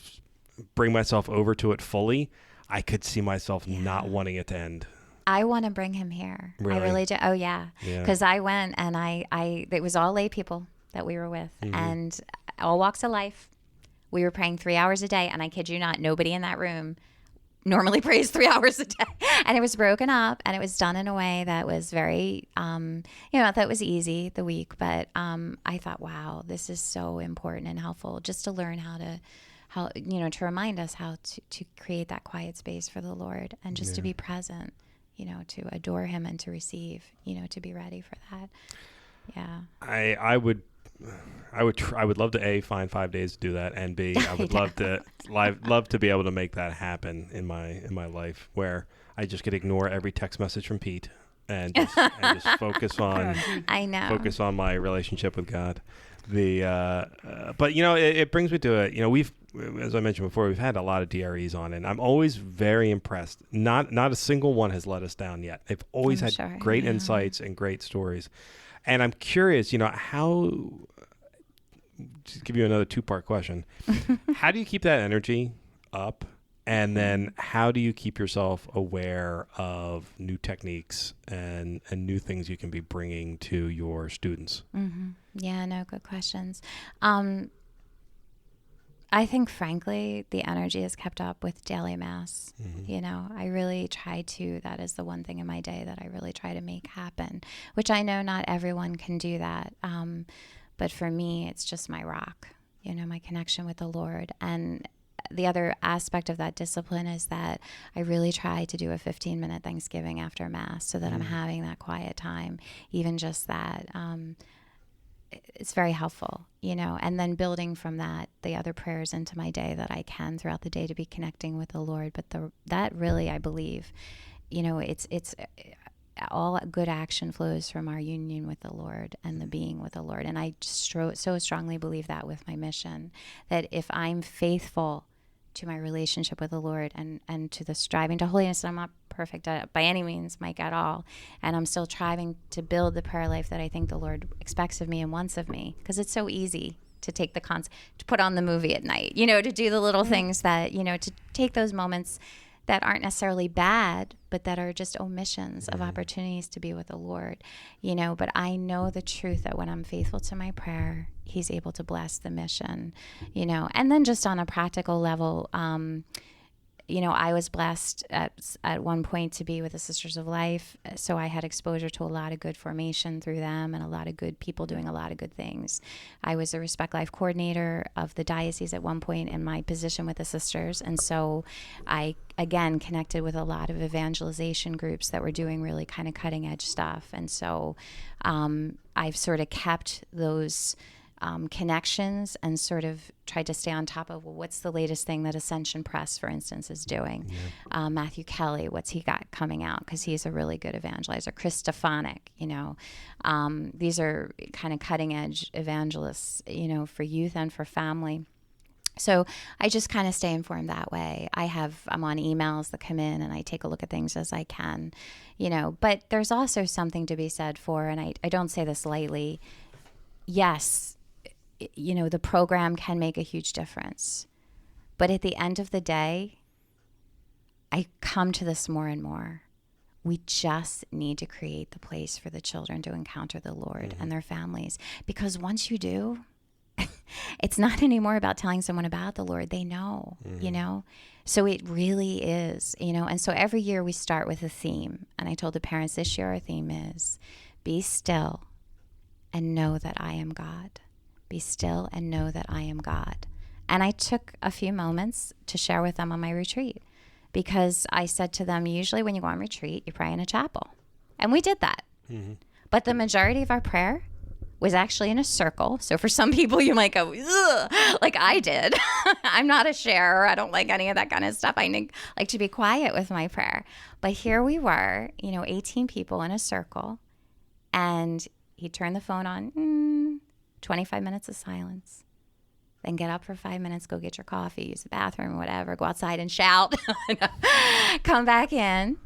bring myself over to it fully, I could see myself not wanting it to end. I want to bring him here. Really? I really do. Oh yeah. Because I went and it was all lay people that we were with, and all walks of life. We were praying 3 hours a day, and I kid you not, nobody in that room normally prays 3 hours a day. And it was broken up, and it was done in a way that was very, that was easy the week. But I thought, wow, this is so important and helpful just to learn how to remind us how to create that quiet space for the Lord, and just to be present, to adore him and to receive, to be ready for that. Yeah. I would love to find 5 days to do that, and B, I would love to be able to make that happen in my life, where I just could ignore every text message from Pete and just focus on focus on my relationship with God. But it brings me to it. We've, as I mentioned before, we've had a lot of DREs on, and I'm always very impressed. Not a single one has let us down yet. They've always had great insights and great stories. And I'm curious, how, to give you another 2-part question, how do you keep that energy up? And then how do you keep yourself aware of new techniques and new things you can be bringing to your students? Mm-hmm. Yeah, no, good questions. I think, frankly, the energy is kept up with daily mass. I really try to, that is the one thing in my day that I really try to make happen, which I know not everyone can do that. But for me, it's just my rock, my connection with the Lord. And the other aspect of that discipline is that I really try to do a 15-minute Thanksgiving after Mass so that I'm having that quiet time, even just that. it's very helpful, and then building from that, the other prayers into my day that I can throughout the day to be connecting with the Lord. But that really, I believe, it's all good action flows from our union with the Lord and the being with the Lord. And I so strongly believe that with my mission, that if I'm faithful to my relationship with the Lord and to the striving to holiness, I'm not perfect by any means, Mike, at all. And I'm still striving to build the prayer life that I think the Lord expects of me and wants of me, because it's so easy to take to put on the movie at night, to do the little things that, to take those moments that aren't necessarily bad, but that are just omissions of opportunities to be with the Lord, but I know the truth that when I'm faithful to my prayer, He's able to bless the mission, and then just on a practical level, I was blessed at one point to be with the Sisters of Life. So I had exposure to a lot of good formation through them and a lot of good people doing a lot of good things. I was a Respect Life coordinator of the diocese at one point in my position with the sisters. And so I, again, connected with a lot of evangelization groups that were doing really kind of cutting edge stuff. And so I've sort of kept those connections and sort of tried to stay on top of, what's the latest thing that Ascension Press, for instance, is doing. Yeah. Matthew Kelly, what's he got coming out? Because he's a really good evangelizer. Chris Stefanik, these are kind of cutting edge evangelists, for youth and for family. So I just kind of stay informed that way. I'm on emails that come in and I take a look at things as I can, but there's also something to be said for, and I don't say this lightly, yes, the program can make a huge difference. But at the end of the day, I come to this more and more. We just need to create the place for the children to encounter the Lord and their families. Because once you do, it's not anymore about telling someone about the Lord. They know, So it really is, And so every year we start with a theme. And I told the parents this year our theme is, be still and know that I am God. Be still and know that I am God. And I took a few moments to share with them on my retreat, because I said to them, usually when you go on retreat, you pray in a chapel. And we did that. Mm-hmm. But the majority of our prayer was actually in a circle. So for some people, you might go, ugh, like I did. I'm not a sharer. I don't like any of that kind of stuff. I like to be quiet with my prayer. But here we were, 18 people in a circle. And he turned the phone on, 25 minutes of silence. Then get up for 5 minutes, go get your coffee, use the bathroom, whatever, go outside and shout. Come back in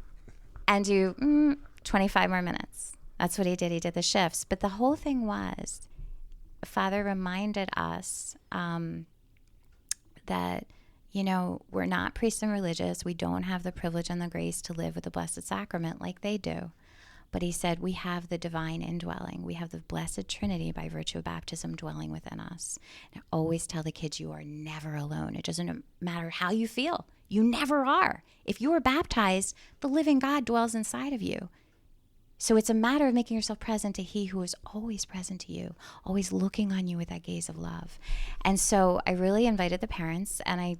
and do 25 more minutes. That's what he did. He did the shifts. But the whole thing was, Father reminded us that, we're not priests and religious. We don't have the privilege and the grace to live with the Blessed Sacrament like they do. But he said, we have the divine indwelling. We have the Blessed Trinity by virtue of baptism dwelling within us. And I always tell the kids, you are never alone. It doesn't matter how you feel. You never are. If you are baptized, the living God dwells inside of you. So it's a matter of making yourself present to He who is always present to you, always looking on you with that gaze of love. And so I really invited the parents and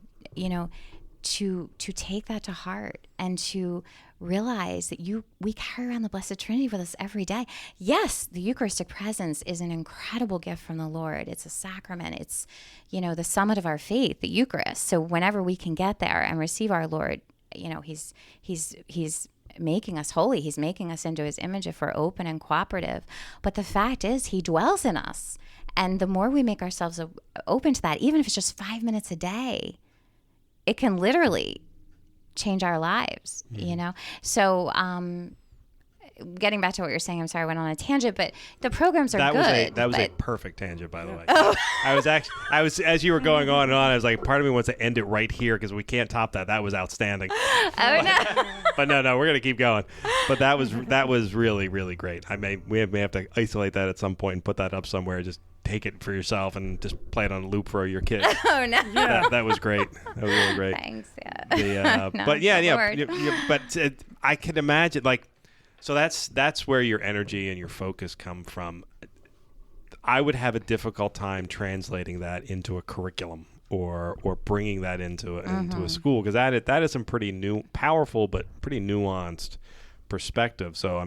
to take that to heart and to realize that we carry around the Blessed Trinity with us every day. Yes, the Eucharistic presence is an incredible gift from the Lord. It's a sacrament. It's, the summit of our faith, the Eucharist. So whenever we can get there and receive our Lord, He's making us holy. He's making us into His image if we're open and cooperative. But the fact is, He dwells in us. And the more we make ourselves open to that, even if it's just 5 minutes a day, it can literally change our lives, So getting back to what you're saying, I'm sorry I went on a tangent, but the programs are good. That was a perfect tangent, by the way. Oh. I was as you were going on and on, I was like, part of me wants to end it right here because we can't top that. That was outstanding. Oh no. But no, we're gonna keep going. But that was really, really great. We may have to isolate that at some point and put that up somewhere. Just take it for yourself and just play it on a loop for your kids. Oh no. That was great. That was really great. Thanks. Yeah. No, but I can imagine so that's where your energy and your focus come from. I would have a difficult time translating that into a curriculum or bringing that into a school, because that is some pretty powerful but pretty nuanced perspective. So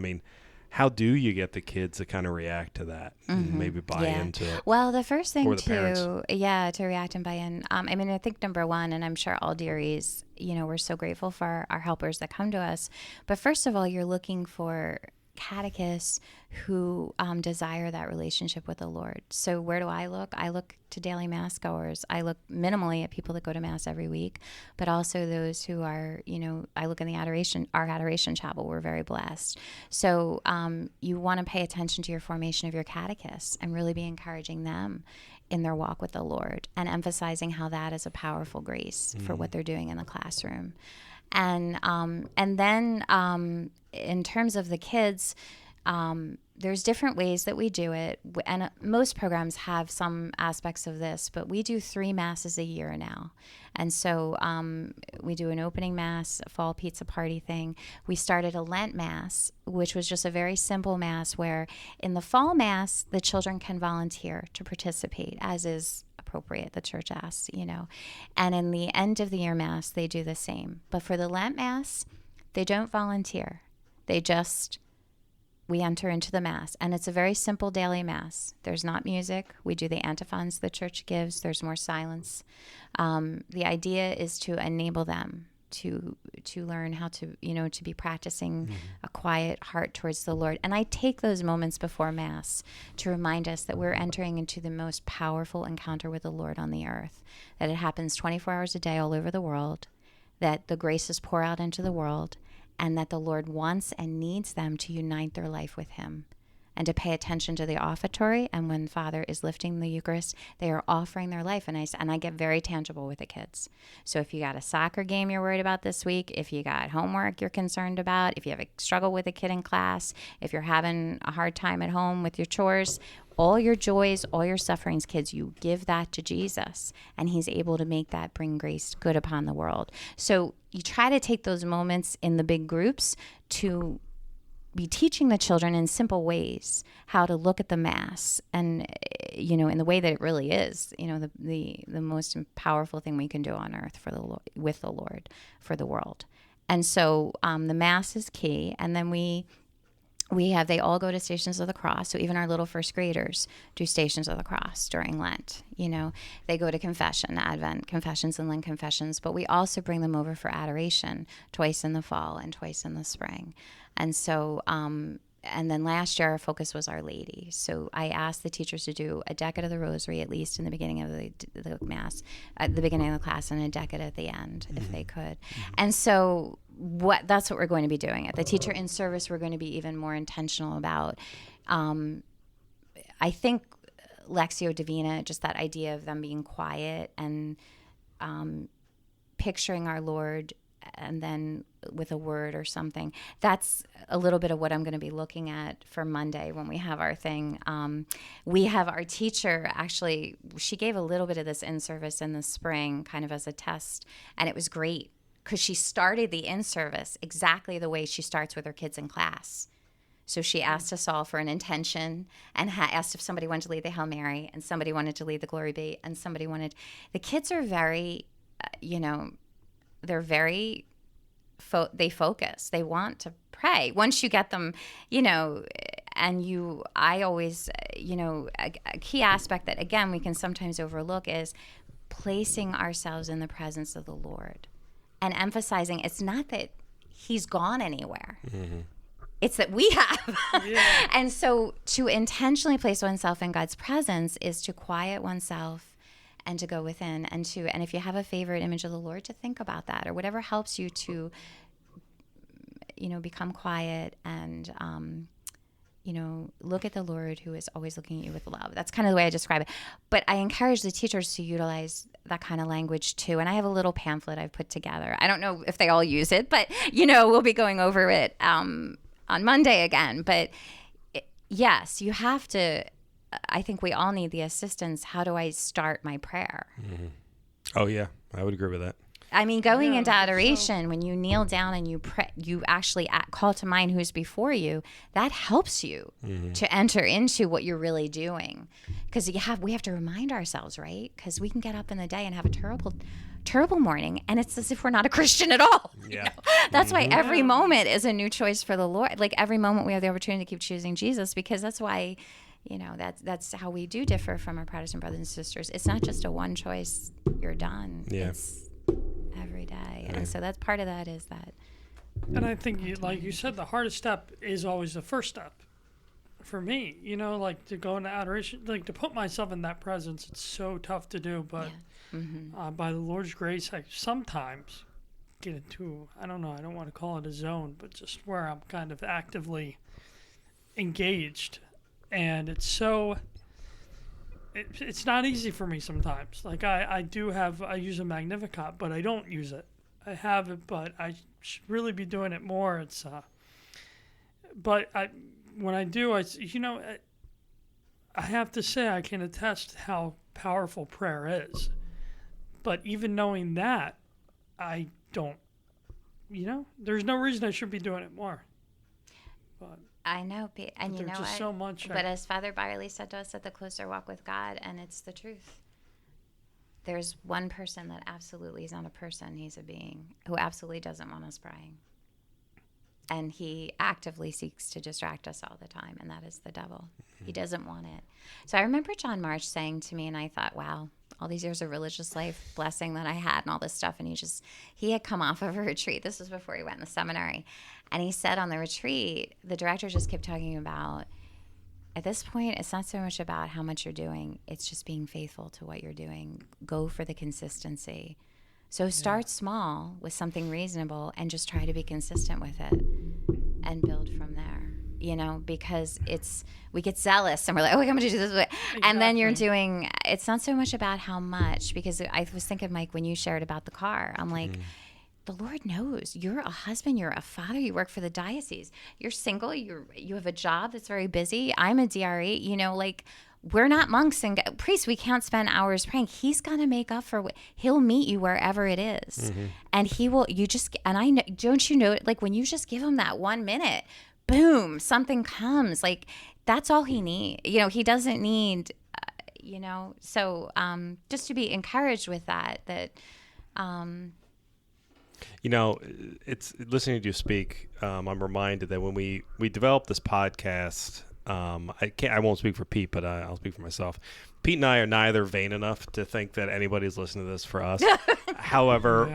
how do you get the kids to kind of react to that and maybe buy into it? Well, the first thing the parents. to react and buy in. I mean, I think number one, and I'm sure all dearies, we're so grateful for our helpers that come to us. But first of all, you're looking for catechists who desire that relationship with the Lord. So where do I look? I look to daily mass goers. I look minimally at people that go to mass every week, but also those who are, I look in our adoration chapel. We're very blessed. So you want to pay attention to your formation of your catechists and really be encouraging them in their walk with the Lord and emphasizing how that is a powerful grace for what they're doing in the classroom. And then in terms of the kids, there's different ways that we do it. And most programs have some aspects of this, but we do 3 masses a year now. And so we do an opening mass, a fall pizza party thing. We started a Lent mass, which was just a very simple mass where in the fall mass, the children can volunteer to participate, as is appropriate, the church asks, and in the end of the year mass they do the same. But for the Lent mass, they don't volunteer. We enter into the mass, and it's a very simple daily mass. There's not music. We do the antiphons the church gives. There's more silence. The idea is to enable them to learn how to be practicing a quiet heart towards the Lord. And I take those moments before Mass to remind us that we're entering into the most powerful encounter with the Lord on the earth, that it happens 24 hours a day all over the world, that the graces pour out into the world, and that the Lord wants and needs them to unite their life with Him and to pay attention to the offertory. And when Father is lifting the Eucharist, they are offering their life. And I get very tangible with the kids. So if you got a soccer game you're worried about this week, if you got homework you're concerned about, if you have a struggle with a kid in class, if you're having a hard time at home with your chores, all your joys, all your sufferings, kids, you give that to Jesus, and He's able to make that bring grace good upon the world. So you try to take those moments in the big groups to be teaching the children in simple ways how to look at the Mass and, in the way that it really is, the most powerful thing we can do on earth for the Lord, with the Lord, for the world. And so the Mass is key. And then they all go to Stations of the Cross. So even our little first graders do Stations of the Cross during Lent. They go to confession, Advent confessions and Lent confessions, but we also bring them over for adoration twice in the fall and twice in the spring. And so, and then last year our focus was Our Lady. So I asked the teachers to do a decade of the Rosary, at least in the beginning of the Mass, at the beginning of the class, and a decade at the end, if they could. And so that's what we're going to be doing. At the teacher in service, we're going to be even more intentional about, I think, Lectio Divina, just that idea of them being quiet and picturing our Lord and then with a word or something. That's a little bit of what I'm going to be looking at for Monday when we have our thing. We have our teacher, actually, she gave a little bit of this in-service in the spring kind of as a test, and it was great because she started the in-service exactly the way she starts with her kids in class. So she asked us all for an intention and asked if somebody wanted to lead the Hail Mary and somebody wanted to lead the Glory Be and somebody wanted... The kids are very, they're very... they focus. They want to pray. Once you get them, I always, a key aspect that, again, we can sometimes overlook is placing ourselves in the presence of the Lord and emphasizing it's not that He's gone anywhere. Mm-hmm. It's that we have. Yeah. And so to intentionally place oneself in God's presence is to quiet oneself and to go within and if you have a favorite image of the Lord, to think about that or whatever helps you to, become quiet and, look at the Lord who is always looking at you with love. That's kind of the way I describe it. But I encourage the teachers to utilize that kind of language too. And I have a little pamphlet I've put together. I don't know if they all use it, but, we'll be going over it on Monday again. But yes, you have to... I think we all need the assistance. How do I start my prayer? Mm-hmm. Oh, yeah. I would agree with that. I mean, going into adoration, when you kneel down and you pray, you actually call to mind who's before you, that helps you to enter into what you're really doing. Because we have to remind ourselves, right? Because we can get up in the day and have a terrible morning, and it's as if we're not a Christian at all. Yeah. You know? That's why every moment is a new choice for the Lord. Like every moment we have the opportunity to keep choosing Jesus, because that's why, that's how we do differ from our Protestant brothers and sisters. It's not just a one choice, you're done. Yeah. It's every day. And so that's part of that is that. And I think, like you said, the hardest step is always the first step. For me, like to go into adoration, like to put myself in that presence, it's so tough to do. But by the Lord's grace, I sometimes get into, I don't want to call it a zone, but just where I'm kind of actively engaged. And it's it's not easy for me sometimes. Like I use a Magnificat, but I don't use it. I have it, but I should really be doing it more. When I do, I have to say I can attest how powerful prayer is. But even knowing that, I don't, there's no reason I should be doing it more. But I know, and you know just so much. But as Father Byerly said to us at the Closer Walk with God, and it's the truth. There's one person that absolutely is not a person. He's a being who absolutely doesn't want us praying. And he actively seeks to distract us all the time, and that is the devil. He doesn't want it. So I remember John March saying to me, and I thought, wow, all these years of religious life, blessing that I had and all this stuff, and he had come off of a retreat. This was before he went in the seminary. And he said on the retreat, the director just kept talking about, at this point, it's not so much about how much you're doing, it's just being faithful to what you're doing. Go for the consistency. So start small with something reasonable and just try to be consistent with it and build from there, because we get zealous and we're like, oh, I'm going to do this. Exactly. And then it's not so much about how much, because I was thinking, Mike, when you shared about the car, I'm like, the Lord knows you're a husband, you're a father, you work for the diocese, you're single, you have a job that's very busy. I'm a DRE, we're not monks and priests. We can't spend hours praying. He's going to make up for he'll meet you wherever it is. And he will, and I know, don't you know, like when you just give him that 1 minute, boom, something comes. Like that's all he needs. He doesn't need, so just to be encouraged with that, it's listening to you speak. I'm reminded that when we developed this podcast, I won't speak for Pete, but I'll speak for myself. Pete and I are neither vain enough to think that anybody's listening to this for us. However,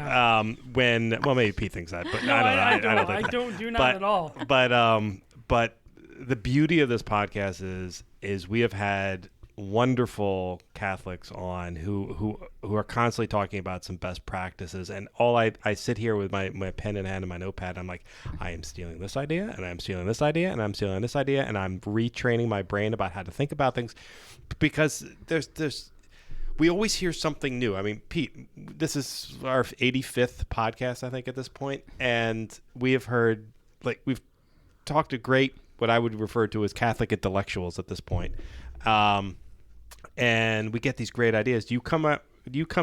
maybe Pete thinks that, but no, I don't think I that. do not at all. But the beauty of this podcast is we have had wonderful Catholics on who are constantly talking about some best practices, and all I sit here with my pen in hand and my notepad. I'm like, I am stealing this idea, and I'm stealing this idea, and I'm stealing this idea, and I'm retraining my brain about how to think about things, because we always hear something new. I mean, Pete, this is our 85th podcast, I think, at this point, and we've talked to great, what I would refer to as Catholic intellectuals at this point. And we get these great ideas. Do you come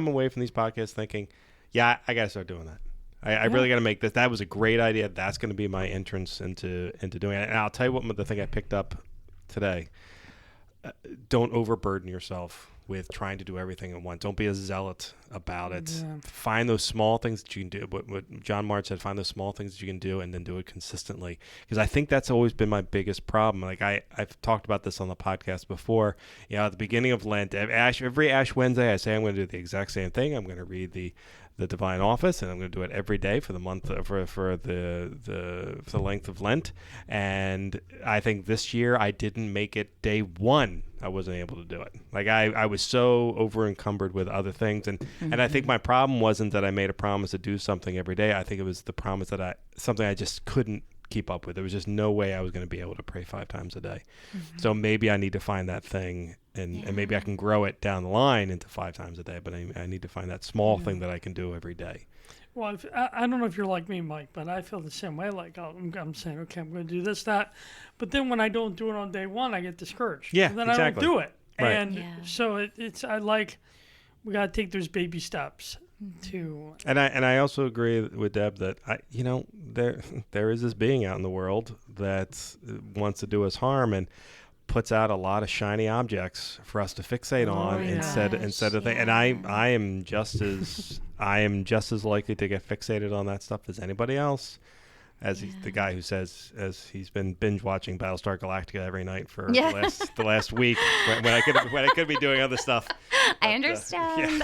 away from these podcasts thinking, yeah, I got to start doing that. I really got to make this. That was a great idea. That's going to be my entrance into doing it. And I'll tell you what, the thing I picked up today, don't overburden yourself with trying to do everything at once. Don't be a zealot about it. Yeah. Find those small things that you can do. What John March said, find those small things that you can do and then do it consistently. Because I think that's always been my biggest problem. Like I've talked about this on the podcast before. At the beginning of Lent, every Ash Wednesday, I say I'm going to do the exact same thing. I'm going to read the Divine Office, and I'm going to do it every day for the month for the length of Lent. And I think this year I didn't make it day one. I wasn't able to do it. Like I was so over encumbered with other things, and I think my problem wasn't that I made a promise to do something every day. I think it was the promise that something I just couldn't keep up with. There was just no way I was going to be able to pray 5 times a day. So maybe I need to find that thing, and maybe I can grow it down the line into 5 times a day, but I need to find that small thing that I can do every day. Well, I don't know if you're like me, Mike, but I feel the same way. Like I'm saying, okay, I'm going to do this, that. But then when I don't do it on day one, I get discouraged. Yeah, and then exactly. I don't do it. Right. And so we got to take those baby steps to. And I also agree with Deb that there is this being out in the world that wants to do us harm and puts out a lot of shiny objects for us to fixate on instead of things. And I am just as I am just as likely to get fixated on that stuff as anybody else. As the guy who says, as he's been binge watching Battlestar Galactica every night for the last week, when I could be doing other stuff. I understand.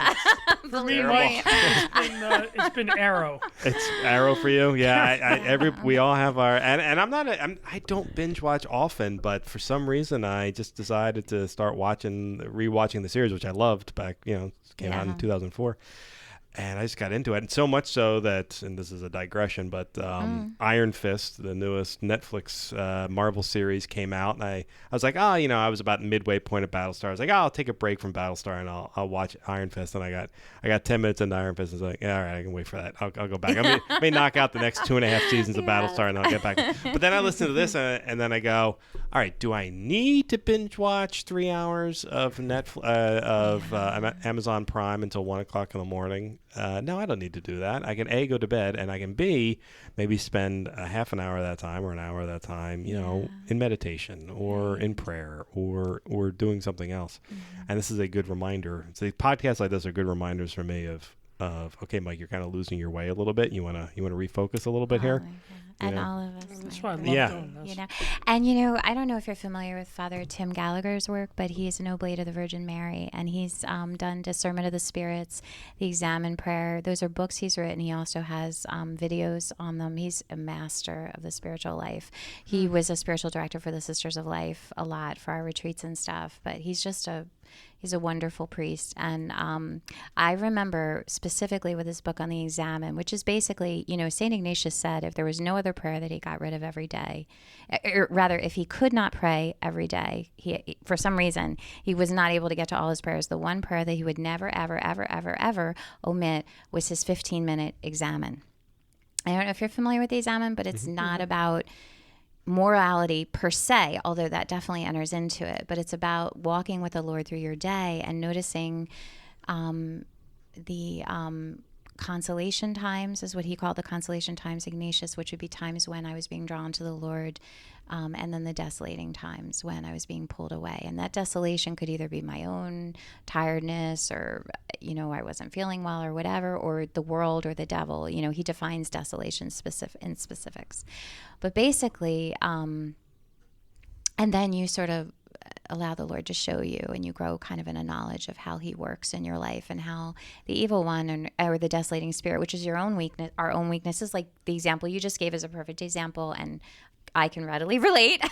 For me, Mike, it's been Arrow. It's Arrow for you, yeah. We all have our, and I don't binge watch often, but for some reason I just decided to start rewatching the series, which I loved back. Came out in 2004. And I just got into it, and so much so that, and this is a digression, but Iron Fist, the newest Netflix Marvel series, came out, and I was like, I was about midway point of Battlestar. I was like, I'll take a break from Battlestar, and I'll watch Iron Fist. And I got 10 minutes into Iron Fist, and I was like, all right, I can wait for that. I'll go back. I may knock out the next 2.5 seasons of Battlestar, and I'll get back. But then I listen to this, and then I go, all right, do I need to binge watch 3 hours of Amazon Prime until 1 o'clock in the morning? No, I don't need to do that. I can A, go to bed, and I can B, maybe spend a half an hour of that time or an hour of that time, in meditation or in prayer or doing something else. And this is a good reminder. So podcasts like this are good reminders for me of okay, Mike, you're kind of losing your way a little bit. You want to refocus a little bit here. And all of us. That's why I love doing this. And I don't know if you're familiar with Father Tim Gallagher's work, but he's an oblate of the Virgin Mary, and he's done Discernment of the Spirits, the Examine Prayer. Those are books he's written. He also has videos on them. He's a master of the spiritual life. He was a spiritual director for the Sisters of Life a lot for our retreats and stuff, but he's a wonderful priest. And I remember specifically with his book on the Examine, which is basically, St. Ignatius said if there was no other prayer that he got rid of every day, or rather, if he could not pray every day, he for some reason, he was not able to get to all his prayers. The one prayer that he would never, ever, ever, ever, ever omit was his 15-minute Examine. I don't know if you're familiar with the Examine, but it's not about morality per se, although that definitely enters into it, but it's about walking with the Lord through your day and noticing the consolation times, is what he called the consolation times, Ignatius, which would be times when I was being drawn to the Lord, and then the desolating times when I was being pulled away. And that desolation could either be my own tiredness, or I wasn't feeling well, or whatever, or the world or the devil. He defines desolation in specifics. But basically, and then you sort of allow the Lord to show you, and you grow kind of in a knowledge of how he works in your life, and how the evil one or the desolating spirit, which is your own weakness, our own weaknesses, like the example you just gave is a perfect example, and I can readily relate.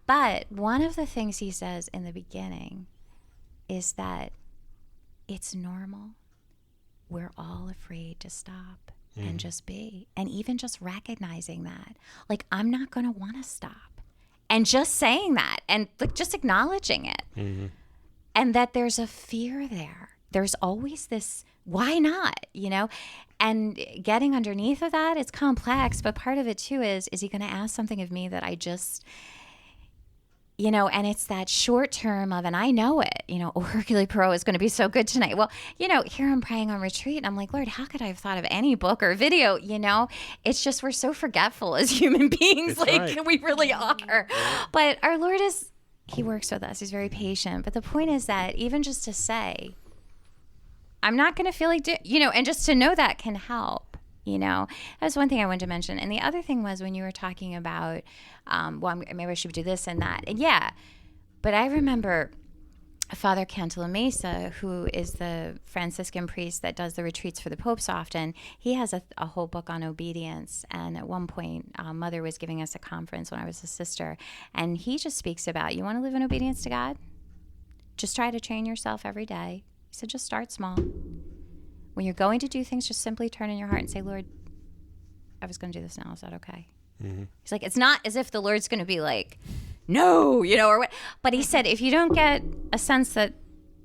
But one of the things he says in the beginning is that it's normal. We're all afraid to stop and just be. And even just recognizing that, like, I'm not going to want to stop. And just saying that, and like just acknowledging it. And that there's a fear there. There's always this, why not, And getting underneath of that, it's complex, but part of it too is he going to ask something of me that I just, and it's that short term of, and I know it, Hercule Poirot is going to be so good tonight. Well, here I'm praying on retreat, and I'm like, Lord, how could I have thought of any book or video, It's just, we're so forgetful as human beings, we really are. But our Lord he works with us. He's very patient. But the point is that even just to say, I'm not going to feel like, and just to know that can help. That's one thing I wanted to mention. And the other thing was when you were talking about, maybe I should do this and that. And but I remember Father Cantalamessa, who is the Franciscan priest that does the retreats for the popes often. He has a whole book on obedience. And at one point, Mother was giving us a conference when I was a sister. And he just speaks about, you want to live in obedience to God? Just try to train yourself every day. He said, just start small. When you're going to do things, just simply turn in your heart and say, Lord, I was going to do this now. Is that okay? He's like, it's not as if the Lord's going to be like, no, or what. But he said, if you don't get a sense that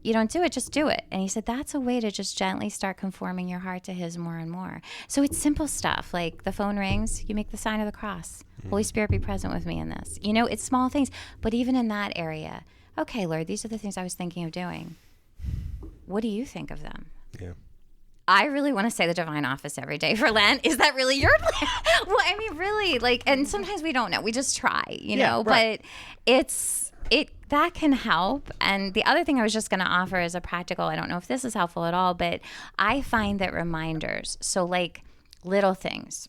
you don't do it, just do it. And he said, that's a way to just gently start conforming your heart to his more and more. So it's simple stuff. Like the phone rings, you make the sign of the cross. Holy Spirit, be present with me in this. It's small things. But even in that area, okay, Lord, these are the things I was thinking of doing. What do you think of them? Yeah. I really want to say the divine office every day for Lent. Is that really your plan? Well, I mean, really, and sometimes we don't know. We just try, right. But that can help. And the other thing I was just going to offer is a practical, I don't know if this is helpful at all, but I find that reminders, so like little things.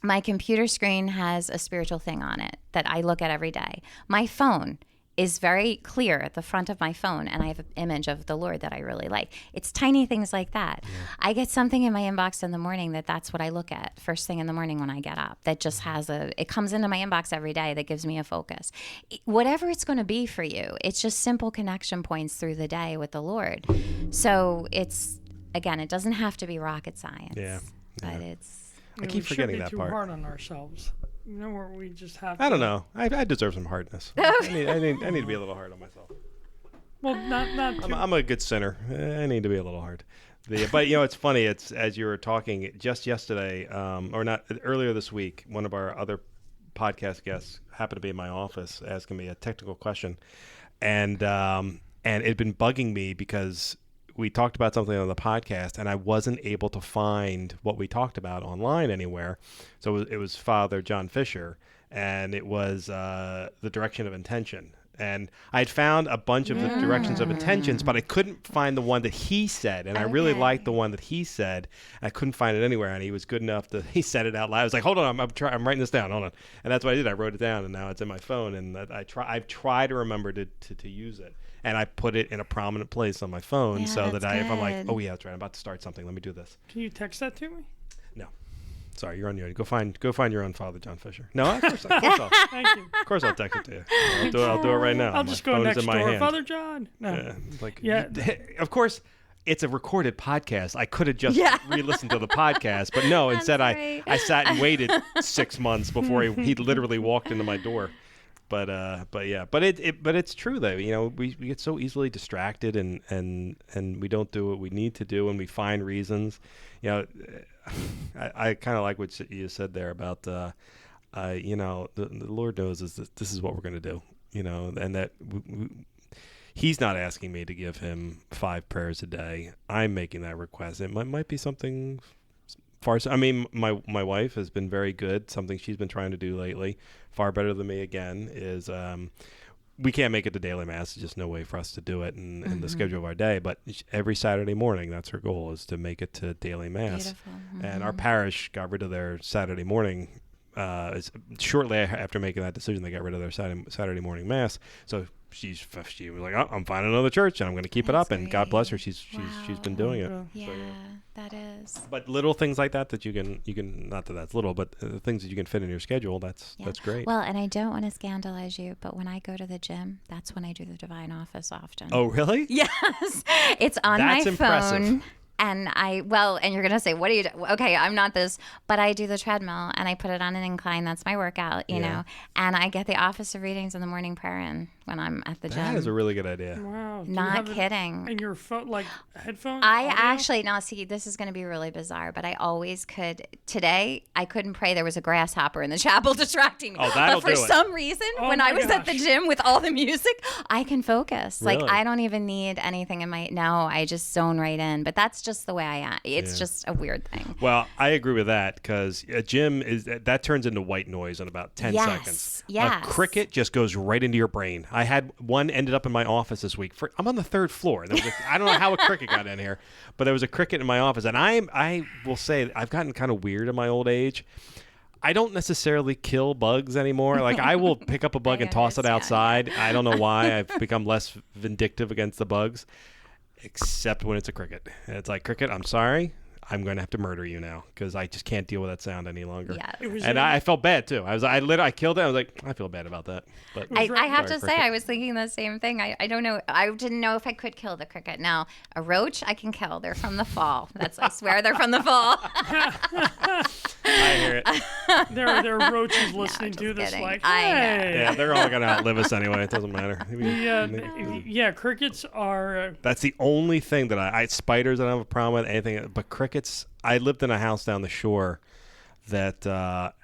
My computer screen has a spiritual thing on it that I look at every day. My phone is very clear at the front of my phone, and I have an image of the Lord that I really like. It's tiny things like that. Yeah. I get something in my inbox in the morning that's what I look at first thing in the morning when I get up. That just it comes into my inbox every day that gives me a focus. Whatever it's going to be for you, it's just simple connection points through the day with the Lord. So it doesn't have to be rocket science. Yeah. But I keep forgetting that part. We shouldn't be too hard on ourselves. You know, where we just have to. I don't know. I deserve some hardness. I need to be a little hard on myself. Well, not too. I'm a good sinner. I need to be a little hard. But it's funny. It's as you were talking just yesterday, or not earlier this week. One of our other podcast guests happened to be in my office asking me a technical question, and it'd been bugging me because we talked about something on the podcast and I wasn't able to find what we talked about online anywhere. So it was Father John Fisher, and it was the direction of intention. And I'd found a bunch of the directions of intentions, but I couldn't find the one that he said. And I really liked the one that he said. I couldn't find it anywhere. And he was good enough he said it out loud. I was like, hold on, I'm writing this down. Hold on. And that's what I did. I wrote it down, and now it's in my phone. And I've tried to remember to use it. And I put it in a prominent place on my phone so that if I'm like, oh yeah, that's right, I'm about to start something. Let me do this. Can you text that to me? No. Sorry, you're on your own. Go find your own Father John Fisher. No, of course I'll. Thank you. Of course I'll text it to you. I'll do it right now. I'll just go next door. Father John. No. Of course, it's a recorded podcast. I could have just re-listened to the podcast, but no. Instead, I sat and waited 6 months before he literally walked into my door. But it's true though. You know, we get so easily distracted and we don't do what we need to do, and we find reasons. You know, I kind of like what you said there about the Lord knows this is what we're going to do. You know, and that He's not asking me to give him 5 prayers a day. I'm making that request. It might be something. I mean, my wife has been very good. Something she's been trying to do lately, far better than me again, is we can't make it to daily mass. There's just no way for us to do it in the schedule of our day. But every Saturday morning, that's her goal, is to make it to daily mass. Beautiful. And our parish got rid of their Saturday morning. Shortly after making that decision, they got rid of their Saturday morning mass. So she was like, oh, I'm finding another church and I'm going to keep it up. Great. And God bless her. She's been doing it. Yeah, so, that is. But little things like that you can, not that that's little, but things that you can fit in your schedule, that's great. Well, and I don't want to scandalize you, but when I go to the gym, that's when I do the divine office often. Oh, really? Yes. It's on my phone. That's impressive. And and you're going to say, what do you do? Okay, I'm not this, but I do the treadmill and I put it on an incline. That's my workout, you know, and I get the office of readings in the morning prayer in when I'm at the gym. That is a really good idea. Wow. Not kidding. And your phone, like headphones? This is going to be really bizarre, but I always could. Today, I couldn't pray. There was a grasshopper in the chapel distracting me. Oh, that'll But for some reason, when I was at the gym with all the music, I can focus. Really? Like, I don't even need anything in I just zone right in. But that's just the way I am. It's just a weird thing. Well, I agree with that, because a gym that turns into white noise in about 10 seconds. Yes. A cricket just goes right into your brain. I had one ended up in my office this week. I'm on the 3rd floor. I don't know how a cricket got in here, but there was a cricket in my office. And I will say I've gotten kind of weird in my old age. I don't necessarily kill bugs anymore. Like, I will pick up a bug and toss it outside. Yeah. I don't know why. I've become less vindictive against the bugs, except when it's a cricket. And it's like, cricket, I'm sorry. I'm going to have to murder you now, because I just can't deal with that sound any longer. Yes. I felt bad too. I killed it. I was like, I feel bad about that. But I have to say, I was thinking the same thing. I don't know. I didn't know if I could kill the cricket. Now, a roach I can kill. They're from the fall. I swear they're from the fall. I hear it. There are roaches listening to this. Kidding. Like, I know. hey. Yeah, they're all going to outlive us anyway. It doesn't matter. Yeah, crickets are. That's the only thing that I spiders I don't have a problem with, anything, but crickets. I lived in a house down the shore that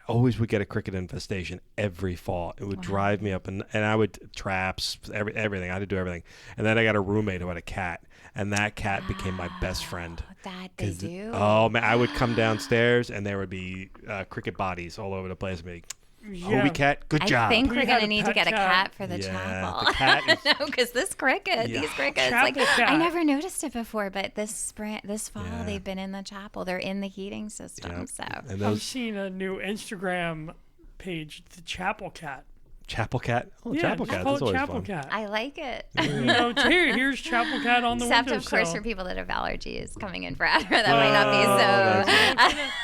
always would get a cricket infestation every fall. It would drive me up, and I would traps, everything. I had to do everything. And then I got a roommate who had a cat, and that cat became my best friend. That they do. Oh man, I would come downstairs and there would be cricket bodies all over the place. Yeah. Hobie cat, good job. I think We we're had going to a need to pet get a cat. cat for the Yeah, chapel. the cat is- No, because these crickets, Chapel like cat. I never noticed it before, but this fall Yeah. they've been in the chapel. They're in the heating system. Yep. So And I've those seen a new Instagram page, the Chapel Cat. Chapel cat. Oh, Yeah, Chapel just cat. call That's it always Chapel fun. Cat. I like it. Here's Chapel Cat on the Except, windowsill. of course, for people that have allergies coming in for Adder, that might not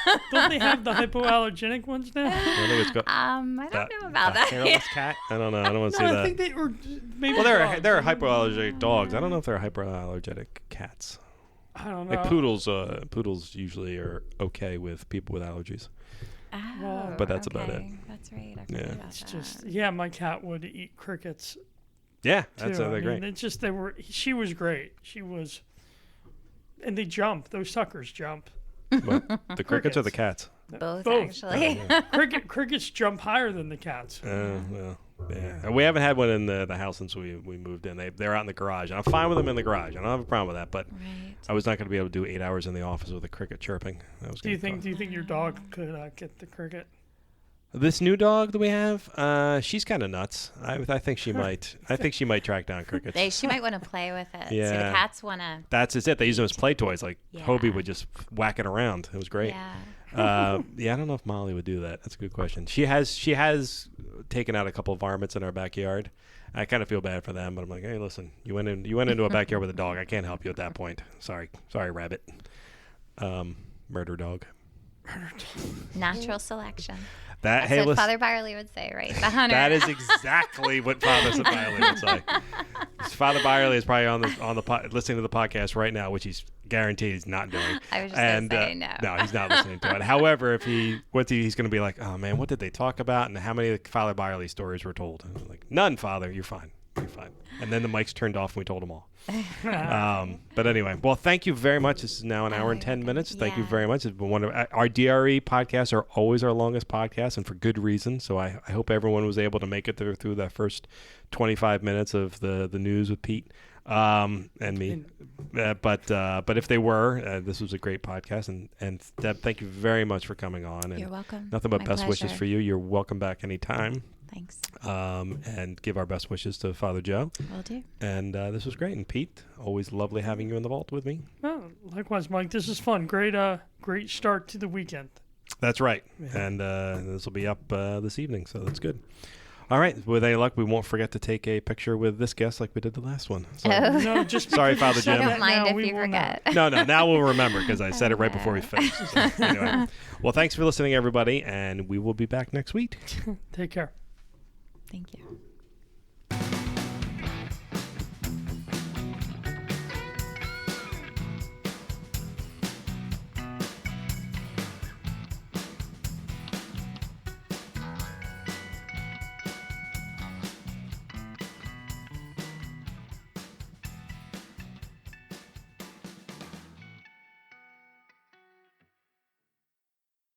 be so. Don't they have the hypoallergenic ones now? I think it's got I don't know about that. hairless cat. I don't know. I don't want to say No, I that. think they were maybe. Well, dogs. there are hypoallergenic dogs. I don't know if they're hypoallergenic cats. I don't know. Like poodles. Poodles usually are okay with people with allergies. Oh, But that's about okay. That's right. I forgot about It's that. just my cat would eat crickets. Yeah, Too. that's I they're mean, great. It's just she was great. She was, and they jump. Those suckers jump. What, the crickets or the cats? Both, Both. actually. Crickets jump higher than the cats. Well, yeah. We haven't had one in the house since we moved in. They're out in the garage, and I'm fine with them in the garage. I don't have a problem with that. But Right. I was not going to be able to do 8 hours in the office with a cricket chirping. That was Do you gonna be think your dog could get the cricket? tough. This new dog that we have? She's kind of nuts. I think she might. I think she might track down crickets. She might want to play with it. So Yeah. the cats want to. That's it. They use them as play toys. Like Yeah. Hobie would just whack it around. It was great. Yeah. I don't know if Molly would do that. That's a good question. She has taken out a couple of varmints in our backyard. I kind of feel bad for them, but I'm like, hey, listen, you went into a backyard with a dog. I can't help you at that point. Sorry, rabbit. Murder dog. Natural selection. That That's hey, what listen, Father Byerly would say, right? The hunter. that is exactly what Father Byerly would say. Father Byerly is probably listening to the podcast right now, which he's guaranteed he's not doing. I was just going to say no. No, he's not listening to it. However, if he's going to be like, oh man, what did they talk about, and how many of the Father Byerly stories were told? And I'm like, none, Father. You're fine. You're fine. And then the mics turned off, and we told them all. But anyway, well, thank you very much. This is now an hour and 10 minutes. Thank you Yeah. very much. It's been one of our DRE podcasts are always our longest podcasts, and for good reason. So I hope everyone was able to make it through that first 25 minutes of the news with Pete and me. But if they were, this was a great podcast. And Deb, thank you very much for coming on. And You're welcome. nothing but My best wishes pleasure. for you. You're welcome back anytime. Thanks. And give our best wishes to Father Joe. Will do. And this was great. And Pete, always lovely having you in the vault with me. Oh, likewise, Mike. This is fun. Great start to the weekend. That's right. And this will be up this evening, so that's good. All right. With any luck, we won't forget to take a picture with this guest like we did the last one. So, No, just Sorry, because Father you said Jim. it Don't mind now, if we you will not. forget. No, now we'll remember because I said it right before we finished. So, anyway. Well, thanks for listening, everybody, and we will be back next week. Take care. Thank you.